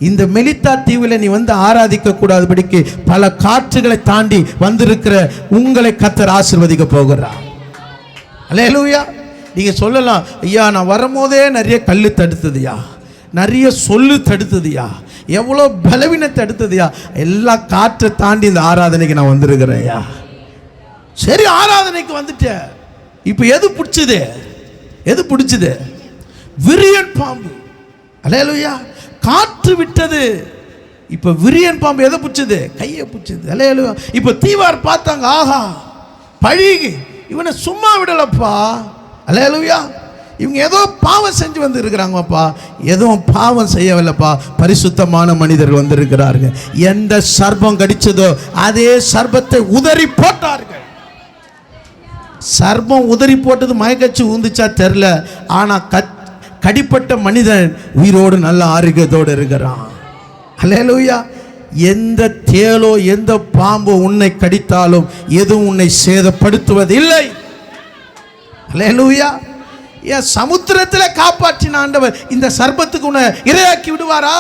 S2: இந்த மெலித்தா தீவில் நீ வந்து ஆராதிக்க கூடாதபடிக்கு பல காற்றுகளை தாண்டி வந்திருக்கிற உங்களை கர்த்தர் ஆசீர்வதிக்க போகிறார். அல்லேலூயா. நீங்க சொல்லலாம், ஐயா நான் வரும்போதே நிறைய கல்லு தடுத்ததுயா, நிறைய சொல்லு தடுத்ததுயா, எவ்வளோ பலவீனத்தை தடுத்ததுயா. எல்லா காற்றை தாண்டி இந்த ஆராதனைக்கு நான் வந்திருக்கிறேன்யா. சரி, ஆராதனைக்கு வந்துட்டேன். இப்போ எது பிடிச்சது? எது பிடிச்சது? விரியன் பாம்பு. அல்லேலூயா. காற்று விட்டது. இப்போ விரியன் பாம்பு எதை பிடிச்சது? கையை பிடிச்சது. அல்லேலூயா. இப்போ தீவார் பார்த்தாங்க, ஆஹா பழி, இவனை சும்மா விடலப்பா. அல்லேலூயா. இவங்க ஏதோ பாவம் செஞ்சு வந்து இருக்கிறாங்கப்பா. எதுவும் பாவம் செய்யவில்லைப்பா, பரிசுத்தமான மனிதர்கள் வந்திருக்கிறார்கள். எந்த சர்ப்பம் கடிச்சதோ அதே சர்ப்பத்தை உதறி போட்டார்கள். சர்ப்பம் உதறி போட்டது மயக்கச்சு ஊந்துச்சா தெரில, ஆனால் கடிப்பட்ட மனிதன் உயிரோடு நல்ல ஆரோக்கியத்தோடு இருக்கிறான். அல்லேலூயா. எந்த தேளோ எந்த பாம்போ உன்னை கடித்தாலும் எதுவும் உன்னை சேதப்படுத்துவதில்லை.
S1: அல்லேலூயா. ஏன் சமுத்திரத்தில் காப்பாற்றின ஆண்டவர் இந்த சர்ப்பத்துக்கு உன்னை இரையாக்கி விடுவாரா?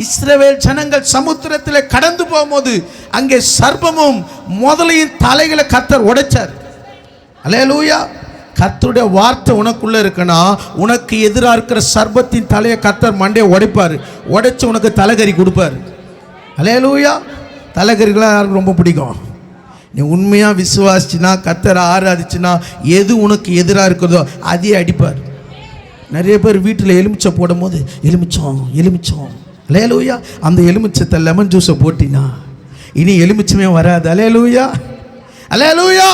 S1: இஸ்ரவேல் ஜனங்கள் சமுத்திரத்தில் கடந்து போகும்போது அங்கே சர்ப்பமும் முதலையும் தலைகளை கர்த்தர் உடைச்சார். அல்லேலூயா. கர்த்தருடைய வார்த்தை உனக்குள்ள இருக்குன்னா உனக்கு எதிராக இருக்கிற சர்ப்பத்தின் தலையை கர்த்தர் மண்டையை உடைப்பார். உடைச்சு உனக்கு தலைகறி கொடுப்பார். அல்லேலூயா. தலைகறிகளாக யாருக்கு ரொம்ப பிடிக்கும்? நீ உண்மையாக விசுவாசிச்சுனா கர்த்தரை ஆராதிச்சுனா எது உனக்கு எதிராக இருக்கிறதோ அதே அடிப்பார். நிறைய பேர் வீட்டில் எலுமிச்சை போடும் போது எலுமிச்சம் அல்லேலூயா, அந்த எலுமிச்சத்தை லெமன் ஜூஸை போட்டினா இனி எலுமிச்சமே வராது. அல்லேலூயா அல்லேலூயா.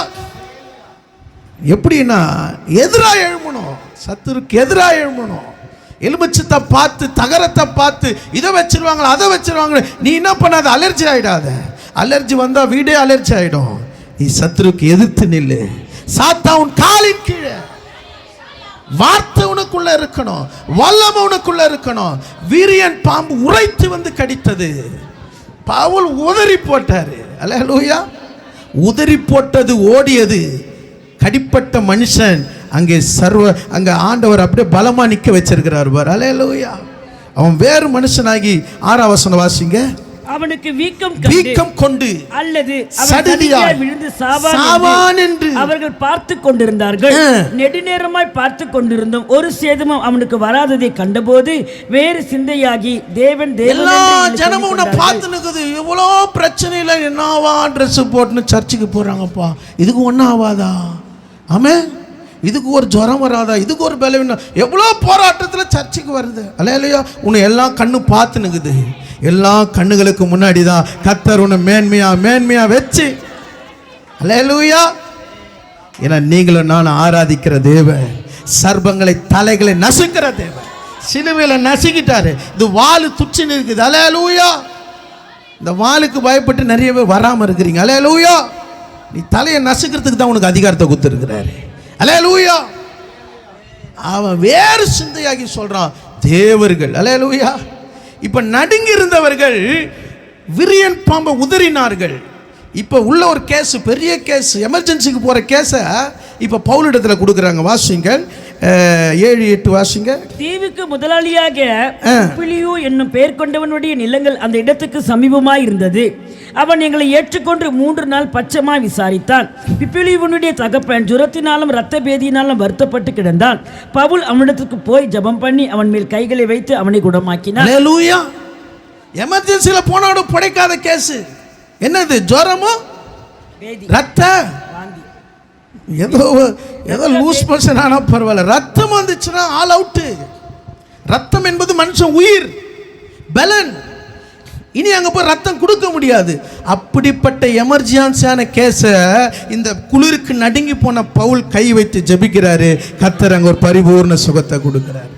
S1: எப்படின்னா எதிராக எழும்பணும், சத்துருக்கு எதிராக எழும்பணும். எலுமிச்சத்தை பார்த்து தகரத்தை பார்த்து இதை வச்சிருவாங்களா அதை வச்சிருவாங்களே, நீ என்ன பண்ணாத, அலர்ஜி ஆகிடாத. அலர்ஜி வந்தால் வீடே அலர்ஜி ஆகிடும். நீ சத்துருக்கு எதிர்த்து நில்லு. சாத்தா உன் காலின் கீழே. வார்த்தை உனக்குள்ள இருக்கணும், வல்லமை உனக்குள்ள இருக்கணும். வீரியன் பாம்பு உரைத்து வந்து கடித்தது, பவுல் உதறி போட்டாரு. அல்லேலூயா. உதறி போட்டது ஓடியது. கடிப்பட்ட மனுஷன் அங்கே அங்கே ஆண்டவர் அப்படியே பலமா நிற்க வச்சிருக்கிறார் பார். அல்லேலூயா. அவன் வேறு மனுஷனாகி 6ஆம் வசனம் வாசிங்க.
S2: அவனுக்கு வீக்கம் கொண்டு அல்லது
S1: சடுதியாய்
S2: விழுந்து சாவான் என்று அவர்கள் பார்த்து கொண்டிருந்தார்கள். நெடுநேரமாய் பார்த்து கொண்டிருந்தோம், ஒரு சேதமும் அவனுக்கு வராததை கண்டபோது வேறு சிந்தையாகி தேவன்
S1: எல்லா ஜனமும் உன்னை பார்த்து நிற்குது. இவ்வளோ பிரச்சனையில் என்னவா ட்ரெஸ் போட்டுன்னு சர்ச்சுக்கு போறாங்கப்பா, இதுக்கு ஒன்றும் ஆகாதா? ஆமே, இதுக்கு ஒரு ஜுரம் வராதா? இதுக்கு ஒரு பலவீனம். எவ்வளோ போராட்டத்தில் சர்ச்சுக்கு வருது. அல்லேலூயா. உன்னை எல்லாம் கண்ணு பார்த்து நிற்குது. எல்லா கண்ணுகளுக்கு முன்னாடி தான் கர்த்தர் உன்னை மேன்மையா வச்சு. அல்லேலூயா. ஏன்னா நீங்களும் நான் ஆராதிக்கிற தேவன் சர்ப்பங்களை தலைகளை நசுக்கிற தேவன். சிலுவையில் நசுக்கிட்டாரு. இது வாலு துச்சி இருக்குது. அல்லேலூயா. இந்த வாளுக்கு பயப்பட்டு நிறைய பேர் வராமல் இருக்கிறீங்க. அல்லேலூயா. நீ தலையை நசுக்கிறதுக்கு தான் உனக்கு அதிகாரத்தை கொடுத்துருக்கிறாரு. அல்லேலூயா. அவன் வேறு சிந்தையாகி சொல்றான் தேவர்கள். அல்லேலூயா. இப்ப நடுங்கி இருந்தவர்கள் விரியன் பாம்பை உதறினார்கள். இப்ப உள்ள ஒரு கேஸ், பெரிய கேஸ், எமர்ஜென்சிக்கு போற கேஸை இப்ப பவுலிடத்துல கொடுக்குறாங்க. வாசிங்க 7-8 வாசிங்க.
S2: தீவுக்கு முதலாளியாக பிலியு என்னும் பெயர் கொண்டவனுடைய நிலங்கள் அந்த இடத்துக்கு சமீபமாய் இருந்தது. அவன் எங்களை ஏற்றுக்கொண்டு 3 நாள் பட்சமாய் விசாரித்தான். பிலியுவனுடைய தகப்பன் ஜுரத்தினாலும் இரத்த பேதியினாலும் வருத்தப்பட்டு கிடந்தான். பவுல் அவனிடத்துக்கு போய் ஜெபம் பண்ணி அவன் மேல் கைகளை வைத்து அவனை குணமாக்கினான்.
S1: அல்லேலூயா. எமர்ஜென்சியில் போனாலும் படைக்காத கேஸ். என்னது? ஜுரமோ ரத்த ஏதோ லூஸ் பர்சன் ஆனா பரவாயில்ல, ரத்தம் வந்துச்சுன்னா ஆல் அவுட். ரத்தம் என்பது மனுஷன் உயிர், பலன். இனி அங்க போய் ரத்தம் கொடுக்க முடியாது. அப்படிப்பட்ட எமர்ஜென்சியான கேஸை இந்த குளிருக்கு நடுங்கி போன பவுல் கை வைத்து ஜெபிக்கிறாரு. கர்த்தர் அங்க ஒரு பரிபூர்ண சுகத்தை கொடுக்கிறாரு.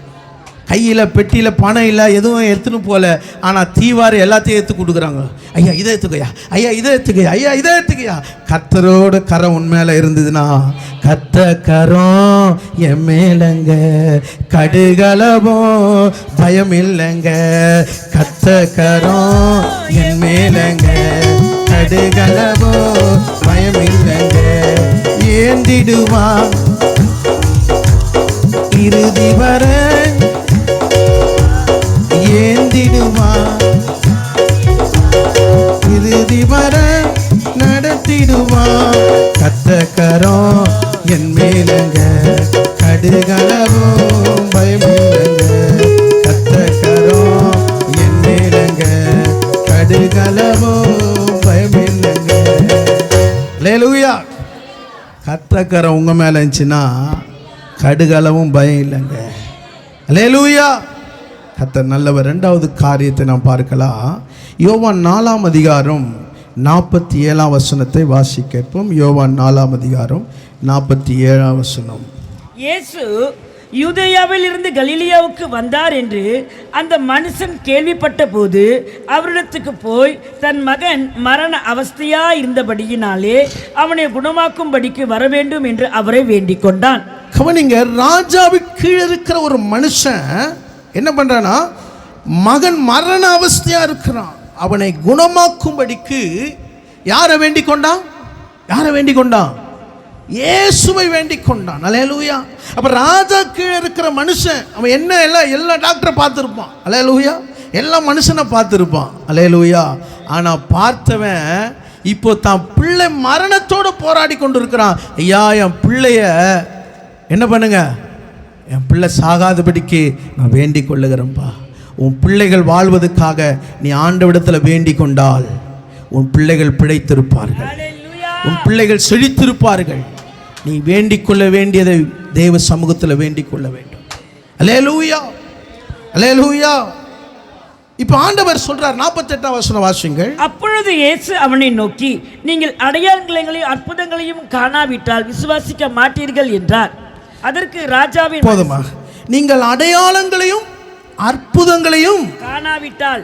S1: கையில் பெட்டியில் பணம் இல்லை, எதுவும் எடுத்துன்னு போகல. ஆனால் தீவாறு எல்லாத்தையும் எடுத்து கொடுக்குறாங்க. ஐயா இதை எடுத்துக்கையா, ஐயா இதை எடுத்துக்கையா, ஐயா இதை எடுத்துக்கையா. கர்த்தரோட கரம் உன் மேலே இருந்ததுன்னா, கர்த்த கரம் என் மேலங்க, கடுகளவோ பயம் இல்லைங்க. கர்த்த கரம் என் மேலங்க, கடுகளவோ பயம் இல்லைங்க. ஏந்திடுவா இறுதி வர, ஏந்திடுவா இறுதி வர நடத்திடுவா. கர்த்தக்கரம் என் மேலங்க, கடுகளவும் பயமில்லைங்க. கர்த்தக்கரம் என் மேலங்க, கடுகளவும் பயமில்லைங்க. அல்லேலூயா. கர்த்தக்கரம் உங்க மேல இருந்துச்சுன்னா கடுகளவும் பயம் இல்லைங்க. அல்லேலூயா. கர்த்தர் நல்லவர். 2வது காரியத்தை நாம் பார்க்கலாம். யோவான் 4ஆம் அதிகாரம் 47ஆம் வசனத்தை வாசிக்கப்போம். யோவான் 4ஆம் அதிகாரம் 47ஆம் வசனம்.
S2: இயேசு யூதேயாவில் இருந்து கலிலியாவுக்கு வந்தார் என்று அந்த மனுஷன் கேள்விப்பட்ட போது அவரிடத்துக்கு போய் தன் மகன் மரண அவஸ்தையா இருந்தபடியினாலே அவனை குணமாக்கும்படிக்கு வர வேண்டும் என்று அவரை வேண்டிக் கொண்டான்.
S1: கவனிங்க, ராஜாவுக்கு கீழே இருக்கிற ஒரு மனுஷன் என்ன பண்றானா, மகன் மரண அவஸ்தையா இருக்கிறான். அவனை குணமாக்கும்படிக்கு யாரை வேண்டிக் கொண்டான்? யாரை வேண்டிக் கொண்டான்? இயேசுவை வேண்டிக் கொண்டான். அல்லேலூயா. அப்ப ராஜா கீழே இருக்கிற மனுஷன் அவன் என்ன எல்லா டாக்டரை பார்த்துருப்பான். அல்லேலூயா. எல்லா மனுஷனை பார்த்துருப்பான். அல்லேலூயா. ஆனா பார்த்தவன் இப்போ தான் பிள்ளை மரணத்தோடு போராடி கொண்டு இருக்கிறான். ஐயா, என் பிள்ளைய என்ன பண்ணுங்க, என் பிள்ளை சாகாதபடிக்கு நான் வேண்டிக் கொள்ளுகிறேன்ப்பா. உன் பிள்ளைகள் வாழ்வதற்காக நீ ஆண்டவரிடத்தில் வேண்டிக் கொண்டால் உன் பிள்ளைகள் பிழைத்திருப்பார்கள், உன் பிள்ளைகள் செழித்திருப்பார்கள். நீ வேண்டிக் கொள்ள வேண்டியதை தேவ சமூகத்தில் வேண்டிக் கொள்ள வேண்டும். அல்லேலூயா, அல்லேலூயா. இப்ப ஆண்டவர் சொல்றார், 48ஆம் வசனம் வாசியுங்கள்.
S2: அப்பொழுது இயேசு அவனை நோக்கி, நீங்கள் அடையாளங்களையும் அற்புதங்களையும் காணாவிட்டால் விசுவாசிக்க மாட்டீர்கள் என்றார். அதற்கு ராஜாவின்
S1: போதுமா, நீங்கள் அடையாளங்களையும் அற்புதங்களையும்
S2: காணாவிட்டால்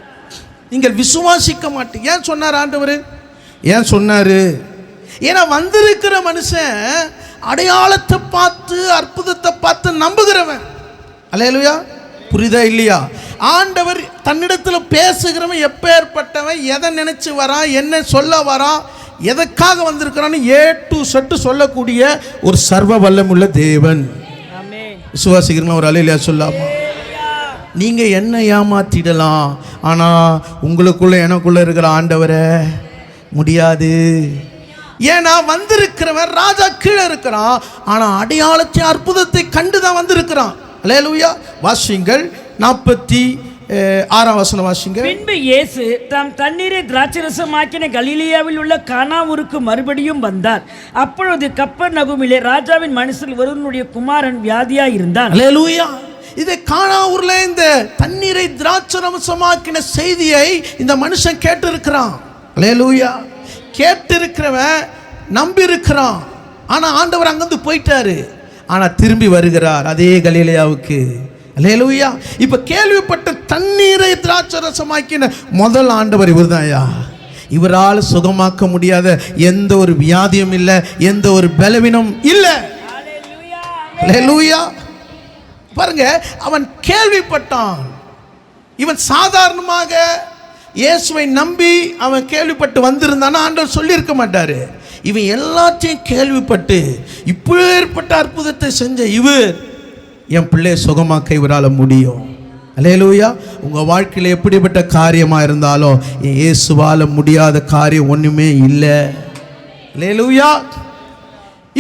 S1: நீங்கள் விசுவாசிக்க மாட்டீங்க. ஏன் சொன்னார் ஆண்டவர்? ஏன் சொன்னாரு? ஏன்னா வந்திருக்கிற மனுஷன் அடையாளத்தை பார்த்து அற்புதத்தை பார்த்து நம்புகிறவன். அல்லேலூயா. புரியுதா இல்லையா? ஆண்டவர் தன்னிடத்தில் பேசுகிறவன் எப்பேற்பட்டவன், எதை நினைச்சு வரான், என்ன சொல்ல வரான், எதற்காக வந்திருக்கிறான்னு ஏ டு செட்டு சொல்லக்கூடிய ஒரு சர்வ வல்லமுள்ள தேவன். விசுவாசிக்கிறீங்களா? ஒரு அல்லேலூயா சொல்லாமா? நீங்க என்ன ஏமாத்திடலாம், ஆனா உங்களுக்குள்ள எனக்குள்ள இருக்கிற ஆண்டவரை முடியாது. ஏன்னா வந்திருக்கிறவன் ராஜா கீழே இருக்கிறான், ஆனா அடையாளத்தை அற்புதத்தை கண்டுதான் வந்திருக்கிறான். அல்லேலூயா. வாசிங்கள் 46ஆம் வசனம் வாசிங்க.
S2: பின்பு இயேசு தாம் தண்ணீரை திராட்சரசமாக்கின கலிலேயாவில் உள்ள கானா ஊருக்கு மறுபடியும் வந்தார். அப்பொழுது கப்பர்நகூமிலே ராஜாவின் மனுஷன் ஒருவனுடைய குமாரன் வியாதியாய் இருந்தான்.
S1: அல்லேலூயா. இதை கானா ஊர்ல இந்த தண்ணீரை திராட்சரசமாக்கின செய்தியை இந்த மனுஷன் கேட்டு இருக்கிறான். அல்லேலூயா. கேட்டு இருக்கிறவன் நம்பி இருக்கிறான். ஆனா ஆண்டவர் அங்கிருந்து போயிட்டாரு. ஆனா திரும்பி வருகிறார் அதே கலிலேயாவுக்கு. அல்லேலூயா. இப்ப கேள்விப்பட்ட தண்ணீரை திராட்சரசமாக்கின முதல் ஆண்டவர் இவர்தான்யா. இவரால் சுகமாக்க முடியாத எந்த ஒரு வியாதியும் இல்லை, எந்த ஒரு பலவீனம் இல்லை. அல்லேலூயா. பாருங்க, அவன் கேள்விப்பட்டான். இவன் சாதாரணமாக இயேசுவை நம்பி அவன் கேள்விப்பட்டு வந்திருந்தானா ஆண்டவர் சொல்லியிருக்க மாட்டாரு. இவன் எல்லாத்தையும் கேள்விப்பட்டு இப்பேற்பட்ட அற்புதத்தை செஞ்ச இவர், என் பிள்ளையை சுகமாக்க இவரால் முடியும். அல்லேலூயா. உங்கள் வாழ்க்கையில் எப்படிப்பட்ட காரியமாக இருந்தாலும் இயேசுவால் முடியாத காரியம் ஒன்றுமே இல்லை. அல்லேலூயா.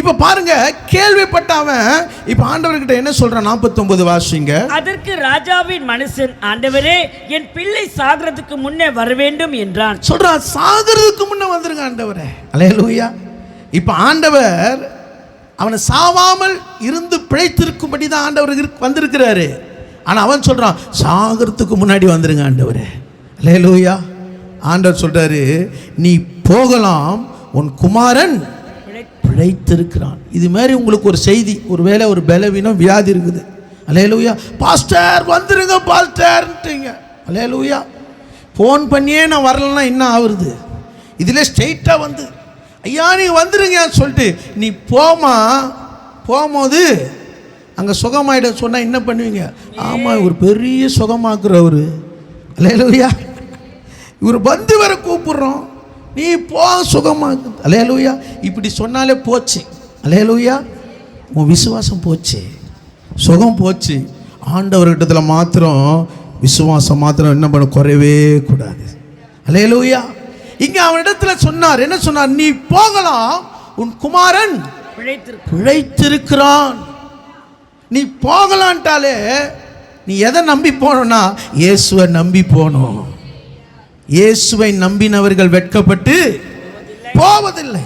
S1: இப்போ பாருங்க, கேள்விப்பட்டவன் இப்போ ஆண்டவர்கிட்ட என்ன சொல்றான்? 49 வாசிங்க.
S2: அதற்கு ராஜாவின் மனுஷன், ஆண்டவரே, என் பிள்ளை சாகிறதுக்கு முன்னே வர வேண்டும் என்றான்.
S1: சொல்றான், சாகிறதுக்கு முன்னே வந்துருங்க ஆண்டவரே. அல்லேலூயா. இப்போ ஆண்டவர் அவனை சாவாமல் இருந்து பிழைத்திருக்கும்படி தான் ஆண்டவர் வந்திருக்கிறாரு. ஆனால் அவன் சொல்றான், சாகிறதுக்கு முன்னாடி வந்துருங்க ஆண்டவரே. அல்லேலூயா. ஆண்டவர் சொல்றாரு, நீ போகலாம், உன் குமாரன் பிழைத்திருக்கிறான். இது மாதிரி உங்களுக்கு ஒரு செய்தி, ஒருவேளை ஒரு பலவீனம் வியாதி இருக்குது. அல்லேலூயா. பாஸ்டர் வந்துருங்க பாஸ்டர்ன்ட்டீங்க. அல்லேலூயா. ஃபோன் பண்ணியே நான் வரலன்னா என்ன ஆகுறது? இதில் ஸ்ட்ரெயிட்டாக வந்து ஐயா நீ வந்துருங்க சொல்லிட்டு நீ போகும்போது அங்கே சுகமாயிட சொன்னால் என்ன பண்ணுவீங்க? ஆமாம், ஒரு பெரிய சுகமாக்குறவர். அல்லேலூயா. இவர் வந்து வர கூப்பிடுறோம், நீ போ சுகமாக. அல்லேலூயா. இப்படி சொன்னாலே போச்சு. அல்லேலூயா. உன் விசுவாசம் போச்சு, சுகம் போச்சு. ஆண்டவர்கிட்டத்தில் மாத்திரம் விசுவாசம் மாத்திரம் என்ன பண்ண குறையவே கூடாது. அல்லேலூயா. இங்க அவனிடத்துல சொன்னார், என்ன சொன்னார்? நீ போகலாம், உன் குமாரன் பிழைத்திருக்கிறான். நீ போகலான்ட்டாலே நீ எதை நம்பி போனோம்னா இயேசுவை நம்பி போனோம். இயேசுவை நம்பினவர்கள் வெட்கப்பட்டு போவதில்லை.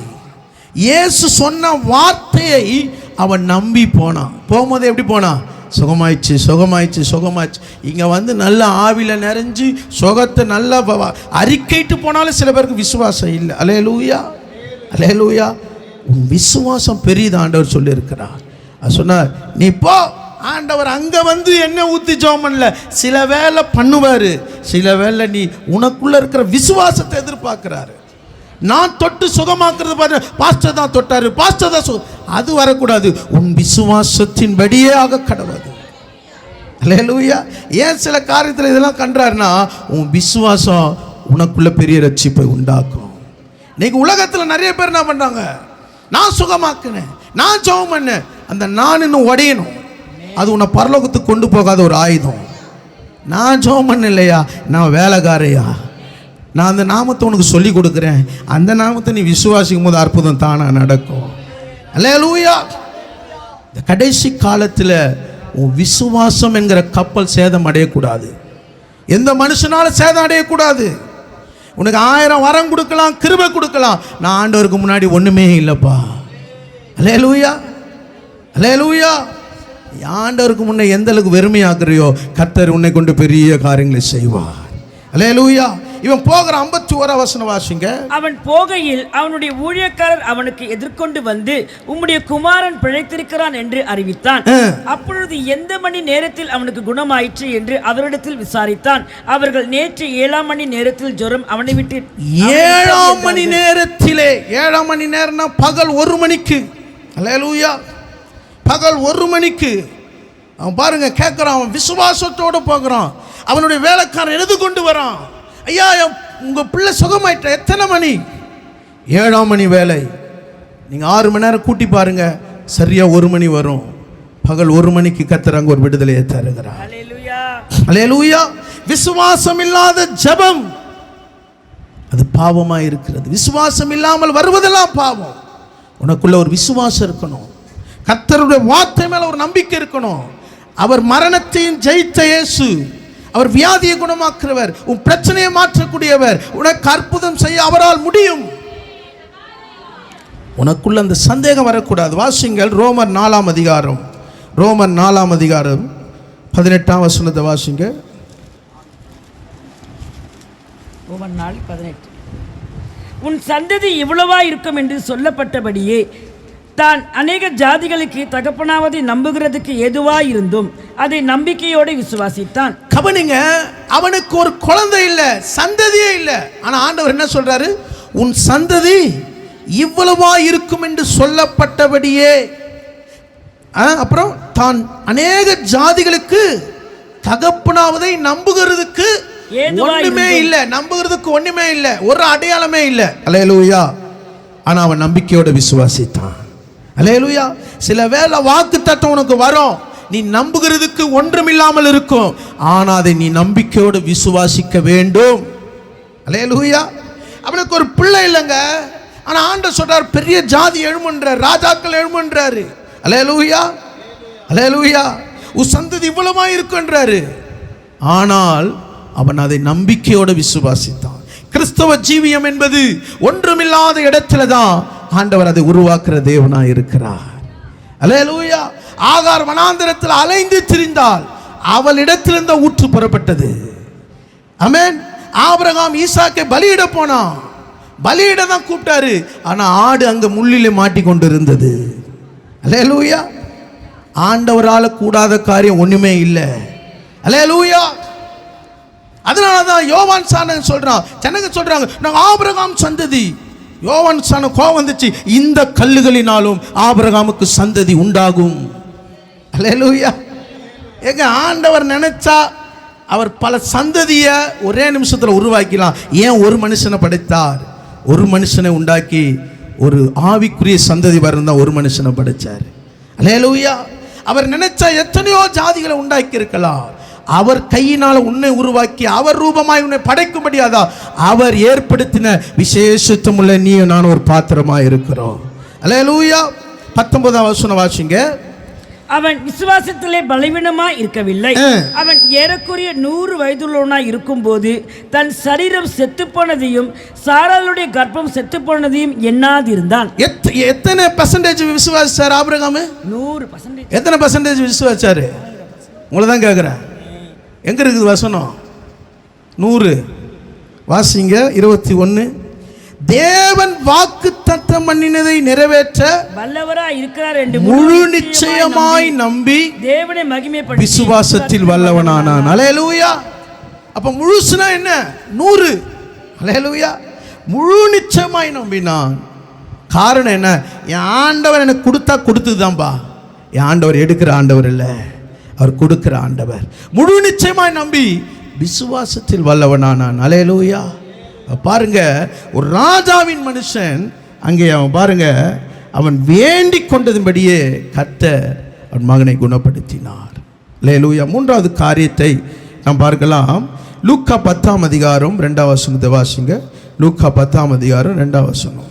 S1: இயேசு சொன்ன வார்த்தையை அவன் நம்பி போனான். போகும்போது எப்படி போனான்? சுகமாயிடுச்சு, சுகமாயிடுச்சு, சுகமாயிடுச்சு. இங்கே வந்து நல்ல ஆவியில் நிறைஞ்சு சுகத்தை நல்லா அறிக்கைட்டு போனாலும் சில பேருக்கு விசுவாசம் இல்லை. அல்லேலூயா, அல்லேலூயா. உன் விசுவாசம் பெரியது ஆண்டவர் சொல்லியிருக்கிறார். அது சொன்னார், நீ போ. ஆண்டவர் அங்கே வந்து என்ன ஊற்றி ஜெபம் பண்ணல, சில வேலை பண்ணுவார், சில வேலை நீ உனக்குள்ளே இருக்கிற விசுவாசத்தை எதிர்பார்க்குறாரு. நான் தொட்டு சுகமாக்குறது பாரு, பாஸ்டர் தான் தொட்டாரு, பாஸ்டர் தான் அது வரக்கூடாது. உன் விசுவாசத்தின் படியே ஆக கடவுது. அல்லேலூயா. ஏன் சில காரியத்தில் இதெல்லாம் கண்டாருன்னா உன் விசுவாசம் உனக்குள்ள பெரிய ரட்சிப்பை உண்டாக்கும். இன்னைக்கு உலகத்தில் நிறைய பேர் என்ன பண்ணுறாங்க? நான் சுகமாக்குனேன், நான் ஜெபம் பண்ணேன். அந்த நான் இன்னும் உடையணும். அது உன்னை பரலோகத்துக்கு கொண்டு போகாத ஒரு ஆயுதம். நான் ஜெபம் பண்ண இல்லையா, நான் வேலைக்காரையா, நான் அந்த நாமத்தை உனக்கு சொல்லி கொடுக்குறேன். அந்த நாமத்தை நீ விசுவாசிக்கும் போது அற்புதம் தானா நடக்கும். அல்லேலூயா. இந்த கடைசி காலத்தில் உன் விசுவாசம் என்கிற கப்பல் சேதம் அடையக்கூடாது. எந்த மனுஷனால சேதம் அடையக்கூடாது. உனக்கு 1000 வரம் கொடுக்கலாம், கிருபை கொடுக்கலாம். நான் ஆண்டவருக்கு முன்னாடி ஒன்றுமே இல்லைப்பா. அல்லேலூயா, அல்லேலூயா. ஆண்டவருக்கு முன்னே எந்த அளவுக்கு வெறுமையாக்குறியோ கர்த்தர் உன்னை கொண்டு பெரிய காரியங்களை செய்வார். அல்லேலூயா. இவன் போகிற 51 வசனம் வாசிங்க.
S2: அவன் போகையில் அவனுடைய ஊழியக்காரர் அவனுக்கு எதிர்கொண்டு வந்து உம்முடைய குமாரன் பிழைத்திருக்கிறான் என்று அறிவித்தான். அப்பொழுது எந்த மணி நேரத்தில் அவனுக்கு குணமாயிற்று என்று அவரிடத்தில் விசாரித்தான். அவர்கள் நேற்று 7ஆம் மணி நேரத்தில் ஜுரம் அவனை விட்டு
S1: 7ஆம் மணி நேரத்திலே, 7ஆம் மணி நேரம்னா பகல் 1 மணிக்கு. அல்லேலூயா. பகல் 1 மணிக்கு அவன் பாருங்க கேட்குறான். அவன் விசுவாசத்தோடு போகிறான். அவனுடைய வேலைக்காரன் எழுது கொண்டு வரான். ஐயா, உங்கள் பிள்ளை சுகமாயிட்ட. எத்தனை மணி? 7ஆம் மணி வேலை. நீங்கள் 6 மணி நேரம் கூட்டி பாருங்க, சரியா 1 மணி வரும். பகல் 1 மணிக்கு கர்த்தர் அங்கே ஒரு விடுதலையை தருகிறார்.
S2: அல்லேலூயா,
S1: அல்லேலூயா. விசுவாசம் இல்லாத ஜெபம் அது பாவமாக இருக்கிறது. விசுவாசம் இல்லாமல் வருவதெல்லாம் பாவம். உனக்குள்ள ஒரு விசுவாசம் இருக்கணும். கர்த்தருடைய வார்த்தை மேல ஒரு நம்பிக்கை இருக்கணும். அவர் மரணத்தையும் ஜெயித்த இயேசு. அவர் வியாதியை குணமாக்குறவர், உன் பிரச்சனையை மாற்றக்கூடியவர். உனக்கு அற்புதம் செய்ய அவரால் முடியும். உனக்குள்ள அந்த சந்தேகம் வரக்கூடாது. வாசிங்கள் ரோமர் 4ஆம் அதிகாரம். ரோமர் 4ஆம் அதிகாரம் 18ஆம் வசனத்தை வாசிங்க.
S2: ரோமர் 4:18. உன் சந்ததி இவ்வளவா இருக்கும் என்று சொல்லப்பட்டபடியே தான் அநேக ஜாதிகளுக்கு தகப்பனாவதை நம்புகிறதுக்கு எதுவா இருந்தும் அதை நம்பிக்கையோடு விசுவாசித்தான்.
S1: கவனிங்க, அவனுக்கு ஒரு குழந்தை இல்லை, சந்ததியே இல்லை. ஆனா ஆண்டவர் என்ன சொல்றாரு? உன் சந்ததி இவ்வளவா இருக்கும் என்று சொல்லப்பட்டபடியே, அப்புறம் தான் அநேக ஜாதிகளுக்கு தகப்பனாவதை நம்புகிறதுக்கு ஒண்ணுமே இல்லை. நம்புகிறதுக்கு ஒண்ணுமே இல்லை, ஒரு அடையாளமே இல்லை. அல்லேலூயா. ஆனா அவன் நம்பிக்கையோட விசுவாசித்தான். அல்லேலூயா. சில வேளை வாக்குத்தத்தம் உனக்கு வரும், நீ நம்புகிறதுக்கு ஒன்றுமில்லாமல் இருக்கும். ஆனா அதை நீ நம்பிக்கையோடு விசுவாசிக்க வேண்டும். அல்லேலூயா. அவனுக்கு ஒரு பிள்ளை இல்லைங்க. ஆனா ஆண்டவர் சொல்றார், பெரிய ஜாதி எழுமுன்றார், ராஜாக்கள் எழுமுன்றாரு. அல்லேலூயா, அல்லேலூயா. உன் சந்ததி இவ்வளவா இருக்குன்றாரு. ஆனால் அவன் அதை நம்பிக்கையோடு விசுவாசித்தான். கிறிஸ்தவ ஜீவியம் என்பது ஒன்றுமில்லாத இடத்துல தான் ஆண்டவர் அதை உருவாக்குற தேவனாய் இருக்கிறார். அல்லேலூயா. ஆகார் வனாந்திரத்தில் அலைந்து திரிந்தால் அவளிடத்திலிருந்த ஊற்று புறப்பட்டது. ஆமென். ஆபிரகாம் ஈசாக்கை பலியிட போனான். பலியிட தான் கூப்பிட்டாரு. ஆனா ஆடு அங்க முள்ளிலே மாட்டிக்கொண்டு இருந்தது. அல்லேலூயா. ஆண்டவரால கூடாத காரியம் ஒண்ணுமே இல்லை. அல்லேலூயா. அதனாலதான் யோவான் சாணன் சொல்றான், ஜனங்க சொல்றாங்க நாங்க ஆபிரகாம் சந்ததி. யோவான் சாணன் கோவம் வந்துச்சு, இந்த கல்லுகளினாலும் ஆபிரகாமுக்கு சந்ததி உண்டாகும். அல்லேலூயா. எங்க ஆண்டவர் நினைச்சா அவர் பல சந்ததிய ஒரே நிமிஷத்துல உருவாக்கலாம். ஏன் ஒரு மனுஷனை படைத்தார்? ஒரு மனுஷனை உண்டாக்கி ஒரு ஆவிக்குரிய சந்ததி வரதான் ஒரு மனுஷனை படைச்சார். அல்லேலூயா. அவர் நினைச்சா எத்தனையோ ஜாதிகளை உண்டாக்கி இருக்கலாம். அவர் கையினால உன்னை உருவாக்கி அவர் ரூபமாய் உன்னை படைக்கும்படியாதா அவர் ஏற்படுத்தின விசேஷத்துவமுள்ள நீயும் நான் ஒரு பாத்திரமா இருக்கிறோம். அல்லேலூயா. 19ஆம் வசனம் வாசிங்க.
S2: அவன் விசுவாசத்திலே பலவீனமாய் இருக்கவில்லை. அவன் ஏறக்குறைய 100 வயதுள்ளவனாய் இருக்கும்போது தன் சரீரம் செத்து போனதையும் சாராளுடைய கர்ப்பம் செத்து போனதையும் எண்ணாதிருந்தான்.
S1: எத்தனை பர்சன்டேஜ் விசுவாசிச்சார் ஆபிரகாம்?
S2: 100%.
S1: எத்தனை பர்சன்டேஜ் விசுவாசிச்சாரு? உங்களை தான் கேட்குறேன். எங்க இருக்குது வசனம்? 100 வாசிங்க. 21. தேவன் வாக்கு தத்தம் பண்ணினதை நிறைவேற்ற
S2: வல்லவராய் இருக்கிறார் என்று
S1: முழு நிச்சயமாய் நம்பி
S2: தேவனை மகிமைப்படுத்தி
S1: விசுவாசத்தில் வல்லவனானான். அல்லேலூயா. அப்ப முழுசுனா என்ன? 100. அல்லேலூயா. முழு நிச்சயமாய் நம்பினான். காரணம் என்ன? என் ஆண்டவர் எனக்கு கொடுத்தா கொடுத்ததுதான்பா. என் ஆண்டவர் எடுக்கிற ஆண்டவர் இல்லை, அவர் கொடுக்கிற ஆண்டவர். முழு நிச்சயமாய் நம்பி விசுவாசத்தில் வல்லவனானான். அல்லேலூயா. பாருங்க, ஒரு ராஜாவின் மனுஷன் அங்கே அவன் பாருங்க, அவன் வேண்டிக் கொண்டதுபடியே கர்த்தர் அவன் மகனை குணப்படுத்தினார். அல்லேலூயா. மூன்றாவது காரியத்தை நாம் பார்க்கலாம். லூக்கா 10ஆம் அதிகாரம் 2ஆம் வசனத்தை வாசிங்க. லூக்கா 10ஆம் அதிகாரம் 2ஆம் வசனம்.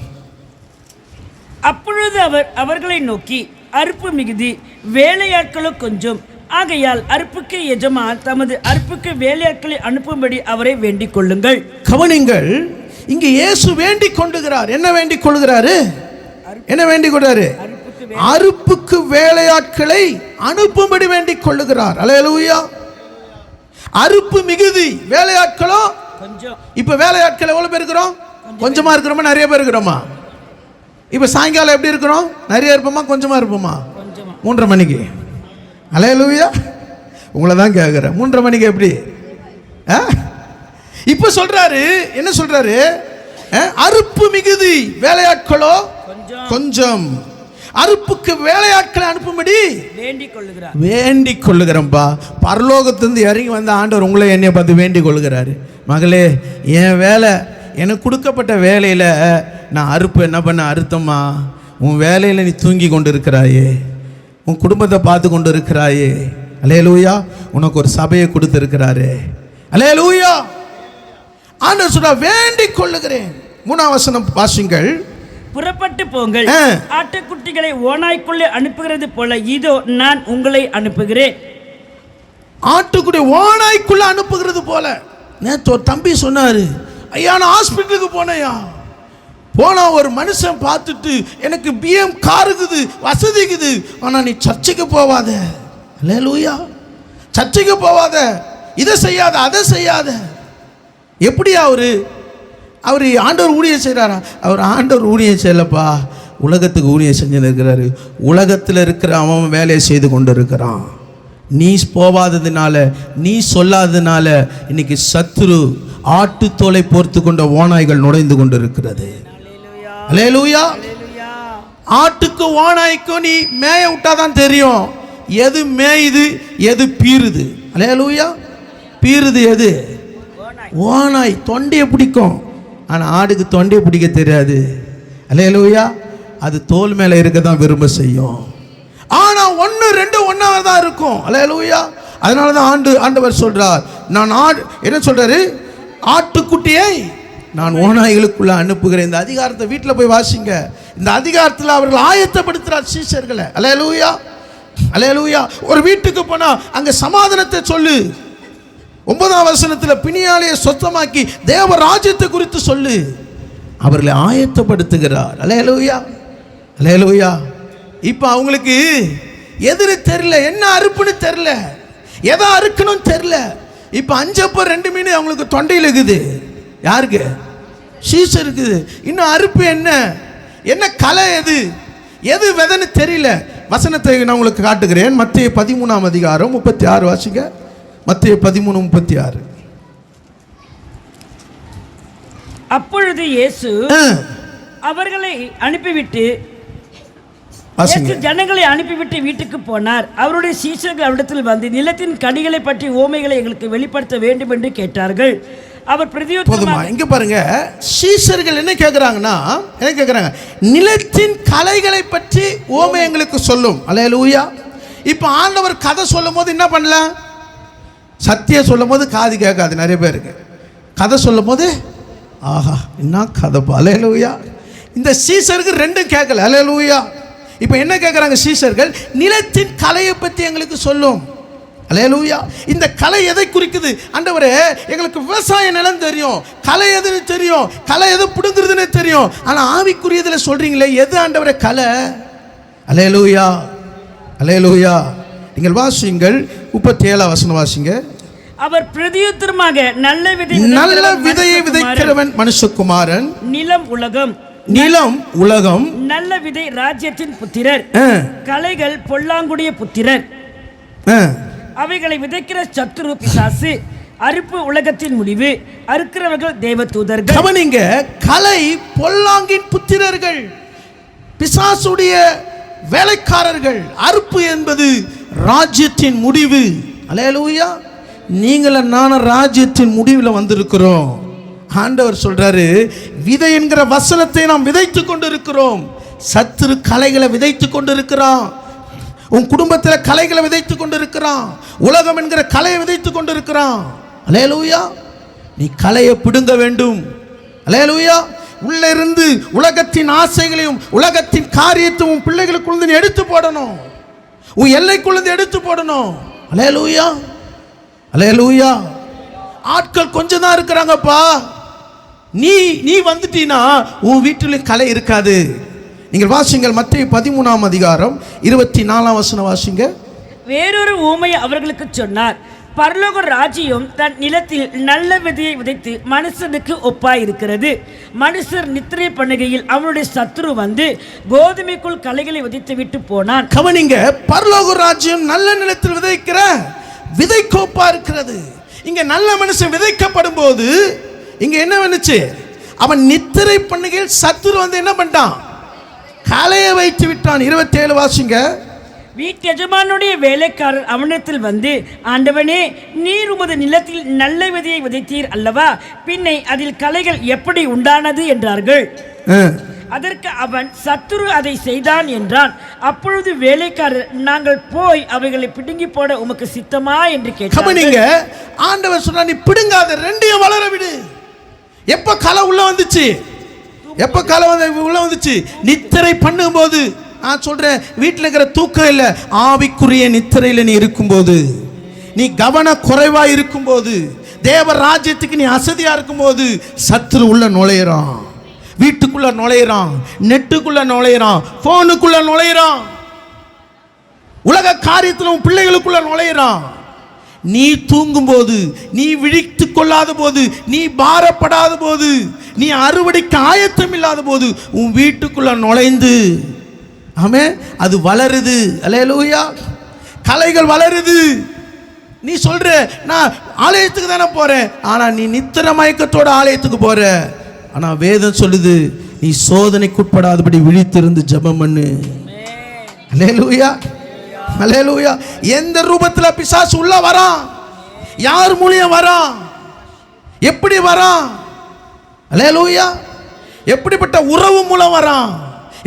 S2: அப்பொழுது அவர் அவர்களை நோக்கி, அறுப்பு மிகுதி, வேலையாட்களோ கொஞ்சம். ஆகையால் அறுப்புக்கு எஜமான் தமது அறுப்புக்கு வேலையாட்களை அனுப்பும்படி அவரை வேண்டிக் கொள்ளுங்கள்.
S1: கவனிங்கள், இங்கே இயேசு வேண்டிக் கொள்ளுகிறார். என்ன வேண்டிக் கொள்ளுகிறாரு? என்ன வேண்டிக் கொள்றாரு? அறுப்புக்கு வேலையாட்களை அனுப்பும்படி வேண்டிக் கொள்ளுகிறார். அல்லேலூயா. அறுப்பு மிகுதி, வேலையாட்களோ
S2: கொஞ்சம்.
S1: இப்ப வேலையாட்கள் எவ்வளவு பேர் இருக்கிறோம்? கொஞ்சமா இருக்கிறோமா நிறைய பேர் இருக்கிறோமா? இப்ப சாயங்காலம் எப்படி இருக்கிறோம்? நிறைய இருப்போமா கொஞ்சமா இருப்போமா? 3:30 மணிக்கு. அல்லேலூயா. உங்களை தான் கேட்கிறேன், 3:30 மணிக்கு எப்படி? இப்ப சொல்றாரு, என்ன சொல்றாரு? அறுப்பு மிகுதி, வேலையாட்களோ கொஞ்சம். அறுப்புக்கு வேலையாட்களை அனுப்பும்படி வேண்டிக் கொள்ளுகிறோம்பா. பரலோகத்திலிருந்து இறங்கி வந்த ஆண்டவர் உங்களை என்னைய பார்த்து வேண்டிக் கொள்ளுகிறாரு. மகளே, என் வேலை, எனக்கு கொடுக்கப்பட்ட வேலையில் நான் அறுப்பு என்ன பண்ண அறுத்தம்மா? உன் வேலையில் நீ தூங்கி கொண்டு இருக்கிறாயே, உன் குடும்பத்தை பார்த்து கொண்டு இருக்கிறாயே. அல்லேலூயா. உனக்கு ஒரு சபையை கொடுத்திருக்கிறாரு. அல்லேலூயா. ஆண்டவர் சொல்ற வேண்டிக் கொள்ளுகிறேன். 3ஆம் வசனம் வாசிங்கள்.
S2: புறப்பட்டு போங்கள், ஆட்டுக்குட்டிகளை ஓநாய்க்குள்ளே அனுப்புகிறது போல இதோ நான் உங்களை அனுப்புகிறேன்.
S1: ஆட்டுக்குட்டி ஓநாய்க்குள்ள அனுப்புகிறது போல. நேற்று ஒரு தம்பி சொன்னாரு, ஐயா நான் ஹாஸ்பிட்டலுக்கு போனையா, போனா ஒரு மனுஷன் பார்த்துட்டு எனக்கு பிஎம் கார் இருக்குது, வசதி இருக்குது, ஆனா நீ சர்ச்சைக்கு போவாத. அல்லேலூயா. சர்ச்சைக்கு போவாத, இதை செய்யாத அதை செய்யாத. எப்படியா அவர் ஆண்டவர் ஊழியம் செய்கிறாரா? அவர் ஆண்டவர் ஊழியம் செய்யலப்பா, உலகத்துக்கு ஊழியம் செஞ்சுன்னு இருக்கிறாரு. உலகத்தில் இருக்கிற அவன் வேலையை செய்து கொண்டு இருக்கிறான். நீ போவாததுனால, நீ சொல்லாததுனால இன்னைக்கு சத்துரு ஆட்டு தோலை போர்த்து கொண்ட ஓநாய்கள் நுழைந்து கொண்டு இருக்கிறது. அல்லேலூயா. ஆட்டுக்கு ஓநாய்க்கும் நீ மேய விட்டாதான் தெரியும் எது மேயுது எது பீருது. அல்லேலூயா. பீருது எது? ஓநாய் தொண்டையை பிடிக்கும், ஆனால் ஆடுக்கு தொண்டையை பிடிக்க தெரியாது. அல்லேலூயா. அது தோல் மேலே இருக்க தான் விரும்ப செய்யும், ஆனால் 1 2 ஒன்றாக தான் இருக்கும். அல்லேலூயா. அதனால தான் ஆண்டவர் சொல்றார், நான் என்ன சொல்றாரு? ஆட்டுக்குட்டியை நான் ஓநாய்களுக்குள்ள அனுப்புகிறேன். இந்த அதிகாரத்தை வீட்டில் போய் வாசிங்க. இந்த அதிகாரத்தில் அவர்கள் ஆயத்தப்படுத்துகிறார் சீஷர்களை. அல்லேலூயா. அல்லேலூயா. ஒரு வீட்டுக்கு போனா அங்க சமாதானத்தை சொல்லு. 9ஆம் வசனத்தில் பிணியாலையை சொத்தமாக்கி தேவ ராஜ்யத்தை குறித்து சொல்லு. அவர்களை ஆயத்தப்படுத்துகிறார். அல்லேலூயா. அல்லேலூயா. இப்போ அவங்களுக்கு எதிரி தெரியல, என்ன அறுப்புன்னு தெரியல, எதை அறுக்கணும் தெரியல. இப்போ 5 அப்பம் 2 மீன் அவங்களுக்கு தொண்டையில் இருக்குது. யாருக்கு? சீசர் இருக்குது. இன்னும் அறுப்பு என்ன, என்ன கலை, எது விதைன்னு தெரியல. வசனத்தை நான் உங்களுக்கு காட்டுகிறேன். மத்தேயு 13ஆம் அதிகாரம் 36 வாசிங்க. மத்தேயு 13:36.
S2: அப்பொழுது இயேசு அவர்களை அனுப்பிவிட்டு ஜனங்களை அனுப்பிவிட்டு வீட்டுக்கு போனார். அவருடைய சீஷர்கள் அவரிடத்தில் வந்து நிலத்தின் கனிகளை பற்றி ஓமைகளை எங்களுக்கு வெளிப்படுத்த வேண்டும் என்று கேட்டார்கள். அவர் பிரதியுத்தரமாக,
S1: இங்க பாருங்க, சீஷர்கள் என்ன கேட்கிறாங்கன்னா, நிலத்தின் கலைகளை பற்றி ஓமை எங்களுக்கு சொல்லும். அல்லேலூயா. இப்போ ஆண்டவர் கதை சொல்லும் போது என்ன பண்ணல? சத்தியம் சொல்லும் போது காது கேட்காது நிறைய பேருக்கு. கதை சொல்லும் போது ஆஹா என்ன கதைப்பா. அல்லேலூயா. இந்த சீஷருக்கு 2 கேட்கல. அல்லேலூயா. இப்போ என்ன கேட்குறாங்க சீஷர்கள்? நிலத்தின் கலையை பற்றி எங்களுக்கு சொல்லும். அல்லேலூயா. இந்த கலை எதை குறிக்குது? ஆண்டவரே, எங்களுக்கு விவசாய நிலம் தெரியும், கலை எதுன்னு தெரியும், கலை எதை பிடுங்குறதுன்னு தெரியும், ஆனால் ஆவிக்குரியதில் சொல்றீங்களே எது ஆண்டவரே கலை? அல்லேலூயா. அல்லேலூயா. நீங்கள் வாசிங்கள் 37ஆம் வசனம் வாசிங்க.
S2: அவர் பிரதியுத்தரமாக, நல்ல
S1: விதையை விதைக்கிறவன் மனுஷகுமாரன்,
S2: நிலம் உலகம்,
S1: நிலம் உலகம்,
S2: நல்ல விதை ராஜ்யத்தின் புத்திரர், கலைகள் பொல்லாங்குடைய புத்திரர், அவைகளை விதைக்கிற சத்துரு பிசாசு, அறுப்பு உலகத்தின் முடிவு, அறுக்கிறவர்கள் தேவதூதர்கள். கவனிங்க, கலை பொல்லாங்கின் புத்திரர்கள், பிசாசுடைய வேலைக்காரர்கள், அறுப்பு என்பது ராஜ்யத்தின் முடிவு. அல்லேலூயா. நீங்கள நானும் ராஜ்யத்தின் முடிவில் வந்திருக்கிறோம். ஆண்டவர் சொல்றாரு, விதை என்கிற வசனத்தை நாம் விதைத்து கொண்டு இருக்கிறோம்.
S1: சத்துரு கலைகளை விதைத்து கொண்டிருக்கிறான். உன் குடும்பத்தில் கலைகளை விதைத்து கொண்டிருக்கிறான். உலகம் என்கிற கலையை விதைத்து கொண்டிருக்கிறான். அல்லேலூயா. நீ கலையை பிடுங்க வேண்டும். அல்லேலூயா. உள்ள இருந்து உலகத்தின் ஆசைகளையும் உலகத்தின் காரியத்தையும் பிள்ளைகளுக்குள்ள நீ எடுத்து போடணும். உன் எல்லைக்குள்ள எடுத்து போடணும். அல்லேலூயா. அல்லேலூயா. ஆட்கள் கொஞ்சம் தான் இருக்கிறாங்கப்பா. நீ வந்துட்டீனா உன் வீட்டில் கலை இருக்காது. நீங்கள் வாசிங்கள் மத்தேயு 13ஆம் அதிகாரம் 24ஆம் வசனம் வாசிங்க.
S2: வேறொரு ஊமை அவர்களுக்கு சொன்னார். பரலோக ராஜ்யம் தன் நிலத்தில் நல்ல விதையை விதைத்து மனுஷனுக்கு ஒப்பாயிருக்கிறது. மனுஷர் நித்திரை பண்ணுகையில் அவனுடைய சத்துரு வந்து கோதுமைக்குள் களைகளை விதைத்து விட்டு போனான்.
S1: கவனிங்க, பரலோக ராஜ்யம் நல்ல நிலத்தில் விதைக்கிற விதைக்கு ஒப்பா இருக்கிறது. இங்க நல்ல மனுஷன் விதைக்கப்படும் போது இங்க என்ன வந்துச்சு? அவன் நித்திரை பண்ணுகையில் சத்துரு வந்து என்ன பண்ணிட்டான்? களையை வைத்து விட்டான். 27 வாசிங்க.
S2: வீட்டு எஜமானுடைய வேலைக்காரர் அவனிடத்தில் வந்து, ஆண்டவனே, நீர் உமது நிலத்தில் நல்ல விதையை விதைத்தீர் அல்லவா, பின்னை அதில் களைகள் எப்படி உண்டானது என்றார்கள். அதற்கு அவன், சத்துரு அதை செய்தான் என்றான். அப்பொழுது வேலைக்காரர், நாங்கள் போய் அவைகளை பிடுங்கி போட உமக்கு சித்தமா என்று கேட்டாங்க.
S1: ஆண்டவர் சொன்னா, நீ பிடுங்காத, ரெண்டையும் வளர விடு. எப்ப களை உள்ள வந்துச்சு? எப்ப களை உள்ள வந்துச்சு? நித்திரை பண்ணும் போது. நான் சொல்றேன், வீட்டில் இருக்கிற தூக்கம் இல்லை, ஆவிக்குரிய நித்திரையில் நீ இருக்கும்போது, நீ கவன குறைவா இருக்கும்போது, தேவ ராஜ்யத்துக்கு நீ அசதியா இருக்கும்போது சத்துரு உள்ள நுழையிறான். வீட்டுக்குள்ள நுழையிறான், நெட்டுக்குள்ள நுழையிறான், போனுக்குள்ள நுழையிறான், உலக காரியத்தில் பிள்ளைகளுக்குள்ள நுழையிறான். நீ தூங்கும் போது, நீ விழித்து கொள்ளாத போது, நீ பாரப்படாத போது, நீ அறுவடைக்கு ஆயத்தம் இல்லாத போது உன் வீட்டுக்குள்ள நுழைந்து, ஆமே, அது வளருது. அல்லேலூயா. கலைகள் வளருது. நீ சொல்ற, நான் ஆலயத்துக்கு தானே போறேன், ஆனா நீ நித்திர மயக்கத்தோட ஆலயத்துக்கு போற. ஆனா வேதம் சொல்லுது, நீ சோதனைக்குட்படாதபடி விழித்திருந்து ஜெபம் பண்ணு. அல்லேலூயா. அல்லேலூயா. எந்த ரூபத்தில் பிசாசு உள்ள வரான்? யார் மூலியம் வரான்? எப்படி வரான்? அல்லேலூயா. எப்படிப்பட்ட உறவு மூலம் வரான்?